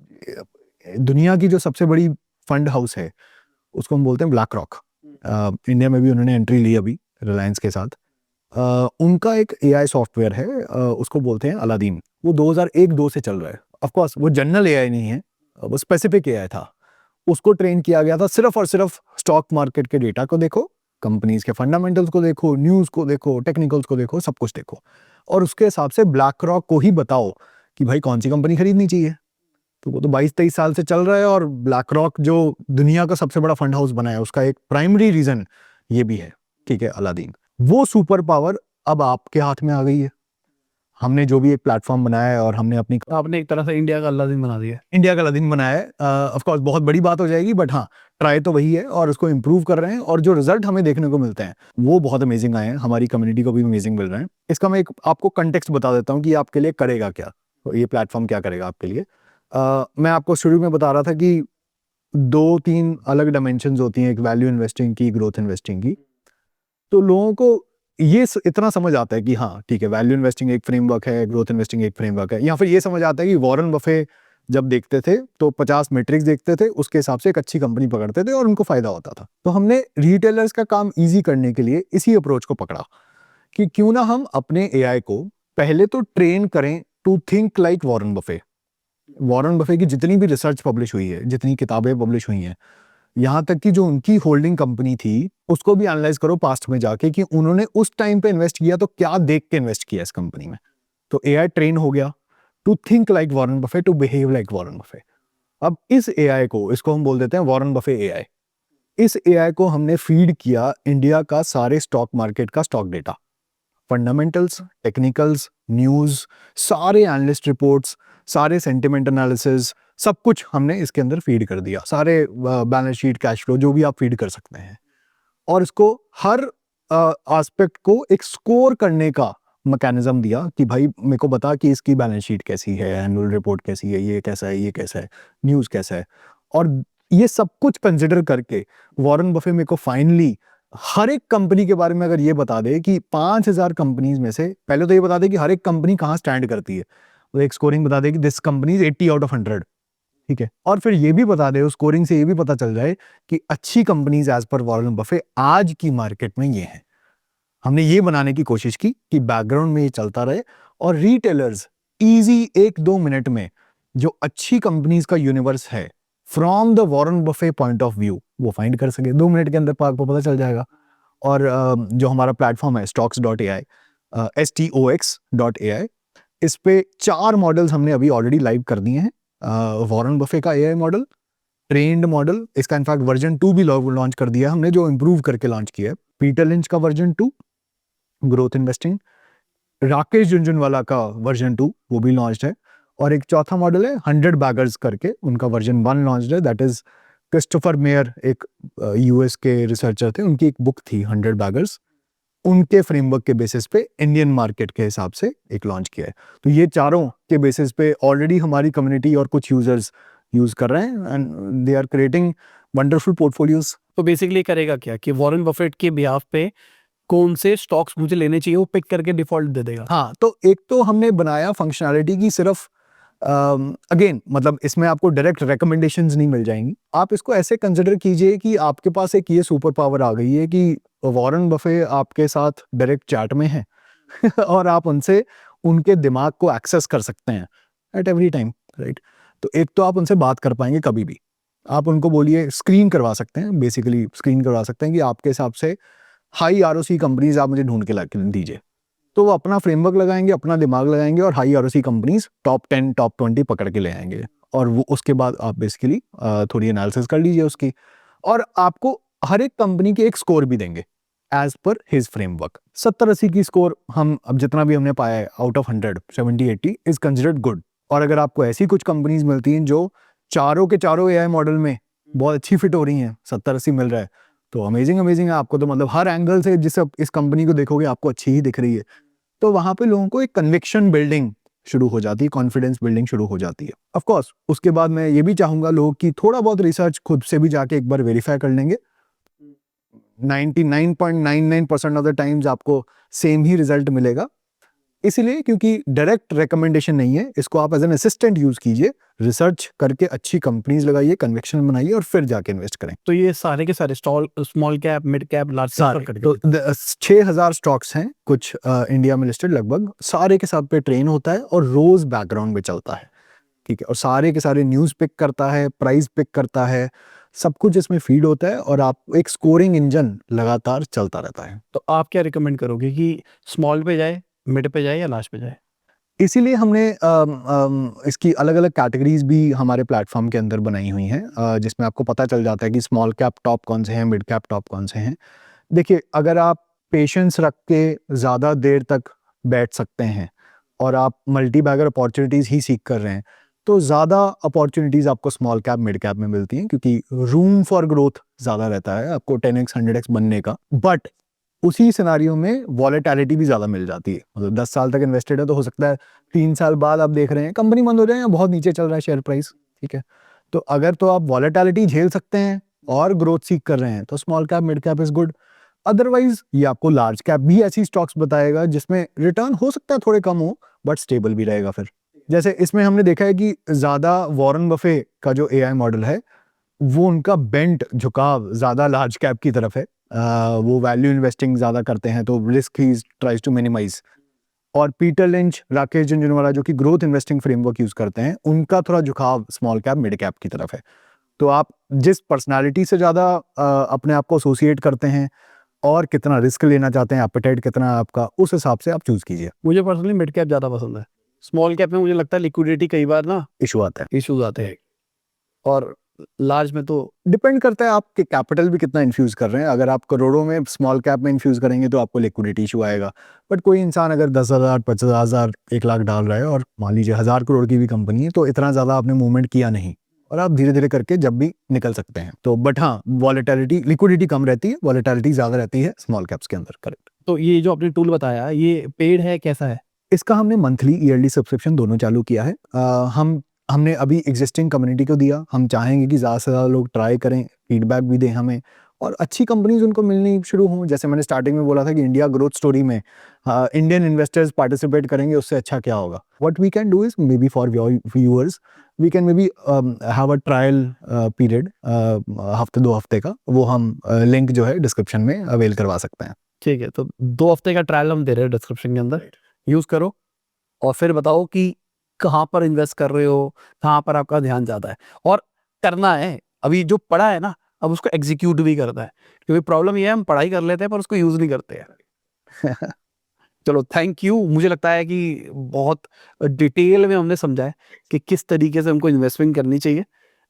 दुनिया की जो सबसे बड़ी फंड हाउस है उसको हम बोलते हैं ब्लैक रॉक। इंडिया में भी उन्होंने एंट्री ली अभी रिलायंस के साथ। उनका एक एआई सॉफ्टवेयर है, उसको बोलते हैं अलादीन। वो 2001-2 से चल रहा है। ऑफ कोर्स वो जनरल एआई नहीं है, वो स्पेसिफिक एआई था। उसको ट्रेन किया गया था सिर्फ और सिर्फ स्टॉक मार्केट के डेटा को देखो, कंपनीज के फंडामेंटल्स को देखो, न्यूज़ को देखो, टेक्निकल्स को देखो, सब कुछ देखो, और उसके हिसाब से ब्लैक रॉक को ही बताओ कि भाई कौन सी कंपनी खरीदनी चाहिए। तो वो तो 22-23 साल से चल रहा है, और ब्लैक रॉक जो दुनिया का सबसे बड़ा फंड हाउस बना है, उसका एक प्राइमरी रीजन ये भी है, ठीक है, अलादीन। वो सुपर पावर अब आपके हाथ में आ गई है। हमने जो भी एक प्लेटफॉर्म बनाया है, और हमने अपनी आपने एक तरह से इंडिया का अलादीन बना दिया। इंडिया का अलादीन बनाया है। ऑफ कोर्स बहुत बड़ी बात हो जाएगी, बट हाँ, ट्राई तो वही है, और उसको इम्प्रूव कर रहे हैं, और जो रिजल्ट हमें देखने को मिलते हैं वो बहुत अमेजिंग आए हैं, हमारी कम्युनिटी को भी अमेजिंग मिल रहे हैं। इसका मैं एक आपको कंटेक्स्ट बता देता हूँ कि आपके लिए करेगा क्या, तो ये प्लेटफॉर्म क्या करेगा आपके लिए। मैं आपको शुरू में बता रहा था कि 2-3 अलग डायमेंशंस होती हैं, एक वैल्यू इन्वेस्टिंग की, ग्रोथ इन्वेस्टिंग की। तो लोगों को ये इतना समझ आता है कि हाँ ठीक है, वैल्यू इन्वेस्टिंग एक फ्रेमवर्क है, ग्रोथ इन्वेस्टिंग एक फ्रेमवर्क है, या फिर ये समझ आता है कि वॉरेन बफे जब देखते थे तो 50 मैट्रिक्स देखते थे, उसके हिसाब से एक अच्छी कंपनी पकड़ते थे और उनको फायदा होता था। तो हमने रिटेलर्स का काम इजी करने के लिए इसी अप्रोच को पकड़ा कि क्यों ना हम अपने एआई को पहले तो ट्रेन करें to think like Warren Buffett. Warren Buffett की जितनी भी रिसर्च पब्लिश हुई है, जितनी किताबें पब्लिश हुई हैं, यहाँ तक कि जो उनकी होल्डिंग कंपनी थी, उसको भी एनालाइज करो पास्ट में जाके कि उन्होंने उस टाइम पे इन्वेस्ट किया तो क्या देख के इन्वेस्ट किया इस कंपनी में। तो एआई ट्रेन हो गया to think like Warren Buffett, to behave like Warren Buffett. अब इस एआई को, इसको हम बोल देते हैं वॉरेन बफे एआई। इस एआई को हमने फीड किया इंडिया का सारे स्टॉक मार्केट का stock data, fundamentals, technicals, news, सारे एनालिस्ट रिपोर्ट्स, सारे सेंटिमेंट एनालिसिस, सब कुछ हमने इसके अंदर फीड कर दिया, सारे बैलेंस शीट, कैश फ्लो, जो भी आप फीड कर सकते हैं। और इसको हर एस्पेक्ट को एक स्कोर करने का मैकेनिज्म दिया कि भाई मेरे को बता कि इसकी बैलेंस शीट कैसी है, एनुअल रिपोर्ट कैसी है, ये कैसा है, ये कैसा है, न्यूज़ कैसा है। और ये सब कुछ कंसिडर करके वॉरेन बफे मेरे को फाइनली हर एक कंपनी के बारे में अगर ये बता दे कि 5000 कंपनीज में से पहले तो ये बता दे कि हर एक कंपनी कहाँ स्टैंड करती है, तो एक स्कोरिंग बता दे कि this company is 80 out of 100, ठीक है। और फिर ये भी बता दे, उस स्कोरिंग से ये भी पता चल जाए कि अच्छी companies as per Warren Buffett आज की मार्केट में ये हैं। हमने ये बनाने की कोशिश की कि बैकग्राउंड में ये चलता रहे और रिटेलर्स इजी 1-2 मिनट में जो अच्छी कंपनीज का यूनिवर्स है from the Warren Buffett point of view वो फाइंड कर सके। 2 मिनट के अंदर आपको पता चल जाएगा। और जो हमारा प्लेटफॉर्म है stocks.ai, stox.ai, इस पे 4 मॉडल्स हमने अभी ऑलरेडी लाइव कर दिए हैं। वॉरेन बफे का एआई मॉडल, ट्रेंड मॉडल, इसका इनफैक्ट वर्जन 2 भी लॉन्च कर दिया हमने, जो इंप्रूव करके लॉन्च किया है। पीटर लिंच का version 2 growth investing, Rakesh Jhunjhunwala का वर्जन 2 वो भी लॉन्च्ड है। और एक चौथा मॉडल है 100 बैगर्स करके, उनका वर्जन 1 लॉन्च्ड है। दैट इज क्रिस्टोफर मेयर, एक यूएस के रिसर्चर थे, उनकी एक बुक थी 100 बैगर्स, उनके फ्रेमवर्क के बेसिस पे इंडियन मार्केट के हिसाब से एक लॉन्च किया है। तो ये चारों के बेसिस पे ऑलरेडी हमारी कम्युनिटी और कुछ यूजर्स यूज कर रहे हैं and they are creating wonderful portfolios. तो बेसिकली करेगा क्या कि वॉरेन बफेट के बिहाफ पे कौन से स्टॉक्स मुझे लेने चाहिए वो पिक करके डिफॉल्ट दे देगा। हाँ, तो एक तो हमने बनाया फंक्शनैलिटी की सिर्फ अगेन मतलब इसमें आपको डायरेक्ट रिकमेंडेशंस नहीं मिल जाएंगी। आप इसको ऐसे कंसिडर कीजिए कि आपके पास एक ये सुपर पावर आ गई है कि वॉरेन बफे आपके साथ डायरेक्ट चैट में है और आप उनसे उनके दिमाग को एक्सेस कर सकते हैं एट एवरी टाइम, राइट। तो एक तो आप उनसे बात कर पाएंगे कभी भी। आप उनको बोलिए, स्क्रीन करवा सकते हैं, बेसिकली स्क्रीन करवा सकते हैं कि आपके हिसाब से हाई आरओसी कंपनीज आप मुझे ढूंढ के ला दीजिए। तो वो अपना फ्रेमवर्क लगाएंगे, अपना दिमाग लगाएंगे और high ROC companies top 10 top 20 पकड़ के ले आएंगे। और वो उसके बाद आप बेसिकली थोड़ी एनालिसिस कर लीजिए उसकी, और आपको हर एक कंपनी के एक स्कोर भी देंगे एज पर हिज फ्रेमवर्क। 70-80 की स्कोर हम अब जितना भी हमने पाया है out of 100, 70-80 is considered good. और अगर आपको ऐसी कुछ कंपनीज मिलती हैं जो चारों के चारों एआई मॉडल में बहुत अच्छी फिट हो रही हैं, 70-80 मिल रहा है, तो अमेजिंग अमेजिंग है। आपको तो मतलब हर एंगल से जिस इस कंपनी को देखोगे आपको अच्छी ही दिख रही है, तो वहां पे लोगों को एक कन्विक्शन बिल्डिंग शुरू हो जाती है, कॉन्फिडेंस बिल्डिंग शुरू हो जाती है। ऑफ कोर्स उसके बाद मैं ये भी चाहूंगा लोग कि थोड़ा बहुत रिसर्च खुद से भी जाके एक बार वेरीफाई कर लेंगे। 99.99% ऑफ द टाइम्स आपको सेम ही रिजल्ट मिलेगा, इसीलिए क्योंकि डायरेक्ट रिकमेंडेशन नहीं है। इसको आप एज एन असिस्टेंट यूज कीजिए, रिसर्च करके अच्छी कंपनीज लगाइए, कन्विक्शन बनाइए और फिर जाके इन्वेस्ट करें। तो ये सारे के सारे small cap, mid cap, large cap तो 6000 स्टॉक्स हैं कुछ इंडिया में लिस्टेड, लगभग सारे के साथ पे ट्रेन होता है और रोज बैकग्राउंड में चलता है, ठीक है। और सारे के सारे न्यूज पिक करता है, प्राइस पिक करता है, सब कुछ इसमें फीड होता है और आप एक स्कोरिंग इंजन लगातार चलता रहता है। तो आप क्या रिकमेंड करोगे कि स्मॉल पे जाए, मिड पे जाए या लार्ज पे जाए? इसीलिए हमने इसकी अलग अलग कैटेगरीज भी हमारे प्लेटफॉर्म के अंदर बनाई हुई हैं, जिसमें आपको पता चल जाता है कि स्मॉल कैप टॉप कौन से हैं, मिड कैप टॉप कौन से हैं। देखिए, अगर आप पेशेंस रख के ज़्यादा देर तक बैठ सकते हैं और आप मल्टी बैगर अपॉर्चुनिटीज़ ही सीख कर रहे हैं, तो ज़्यादा अपॉर्चुनिटीज़ आपको स्मॉल कैप मिड कैप में मिलती हैं, क्योंकि रूम फॉर ग्रोथ ज़्यादा रहता है आपको 10x 100x बनने का। बट उसी सिनारियो में वॉलेटिलिटी भी ज़्यादा मिल जाती है। मतलब 10 साल तक इन्वेस्टेड है तो हो सकता है 3 साल बाद आप देख रहे हैं कंपनी बंद हो जाए या बहुत नीचे चल रहा है शेयर प्राइस, ठीक है। तो अगर तो आप वॉलेटिलिटी झेल सकते हैं और ग्रोथ सीख कर रहे हैं तो small cap mid cap is good. Otherwise ये आपको लार्ज कैप भी ऐसी स्टॉक्स बताएगा जिसमें रिटर्न हो सकता है थोड़े कम हो बट स्टेबल भी रहेगा। फिर जैसे इसमें हमने देखा है कि ज़्यादा वॉरेन बफे का जो एआई मॉडल है वो उनका बेंट झुकाव ज़्यादा लार्ज कैप की तरफ है। वो वैल्यू इन्वेस्टिंग ज़्यादा करते हैं तो रिस्क ही ट्राइज टू मिनिमाइज। और पीटर लिंच, राकेश झुनझुनवाला जो कि ग्रोथ इन्वेस्टिंग फ्रेमवर्क यूज करते हैं, उनका थोड़ा झुकाव स्मॉल कैप मिड कैप की तरफ है। तो आप जिस पर्सनालिटी से ज़्यादा अपने आप को एसोसिएट करते हैं और कितना रिस्क लेना चाहते हैं, एपेटाइट कितना है आपका, उस हिसाब से आप चूज कीजिए। मुझे पर्सनली मिड कैप ज़्यादा पसंद है। स्मॉल कैप में मुझे लगता है लिक्विडिटी कई बार ना इशू आता है। इश्यूज आते हैं और लार्ज में तो डिपेंड करता है आपके कैपिटल भी कितना इन्फ्यूज कर रहे हैं। अगर आप करोड़ों में स्मॉल कैप में इन्फ्यूज करेंगे तो आपको लिक्विडिटी इशू आएगा। बट कोई इंसान अगर 10,000 50,000 1 लाख डाल रहा है और मान लीजिए 1,000 करोड़ की भी कंपनी है तो इतना ज़्यादा आपने मूवमेंट किया नहीं, और आप धीरे धीरे करके जब भी निकल सकते हैं। तो बट हाँ, वॉलेटिलिटी लिक्विडिटी कम रहती है, वॉलेटिलिटी ज़्यादा रहती है स्मॉल कैप्स के अंदर। करेक्ट। तो ये जो आपने टूल बताया ये पेड है कैसा है? इसका हमने मंथली ईयरली सब्सक्रिप्शन दोनों चालू किया है। हमने अभी एग्जिस्टिंग कम्युनिटी को दिया। हम चाहेंगे कि ज़्यादा से ज़्यादा लोग ट्राई करें, फीडबैक भी दें हमें, और अच्छी कंपनीज उनको मिलनी शुरू हों। जैसे मैंने स्टार्टिंग में बोला था कि इंडिया ग्रोथ स्टोरी में इंडियन इन्वेस्टर्स पार्टिसिपेट करेंगे, उससे अच्छा क्या होगा। What we can do is maybe for viewers we can maybe have a trial period हफ्ते 2 हफ्ते का, वो हम लिंक जो है डिस्क्रिप्शन में अवेल करवा सकते हैं। ठीक है, तो 2 हफ्ते का ट्रायल हम दे रहे हैं डिस्क्रिप्शन के अंदर, यूज़ करो और फिर बताओ कि कहाँ पर इन्वेस्ट कर रहे हो, कहाँ पर आपका ध्यान ज़्यादा है और करना है। अभी जो पढ़ा है ना, अब उसको एग्ज़ीक्यूट भी करना है, क्योंकि प्रॉब्लम ये है हम पढ़ाई कर लेते हैं पर उसको यूज़ नहीं करते हैं। चलो थैंक यू। मुझे लगता है कि बहुत डिटेल में हमने समझा है कि किस तरीके से हमको इन्वेस्टमेंट करनी चाहिए।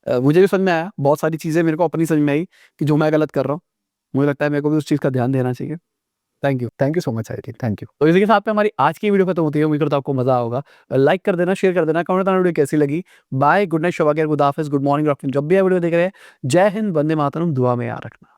मुझे भी समझ में आया, बहुत सारी चीज़ें मेरे को अपनी समझ में आई कि जो मैं गलत कर रहा हूँ। मुझे लगता है मेरे को भी उस चीज़ का ध्यान देना चाहिए। Thank you. Thank you so much I, thank you. तो इसी के साथ में हमारी आज की वीडियो खत्म होती है। उम्मीद करता हूँ आपको मजा होगा। लाइक कर देना, शेयर कर देना, कमेंट करना वीडियो कैसी लगी। बाय, गुड नाइट, शब अ खैर, खुदा हाफिज़, गुड मॉर्निंग, गुड आफ्टरनून, जब भी आप वीडियो देख रहे हैं। जय हिंद, वंदे मातरम, दुआ में याद रखना।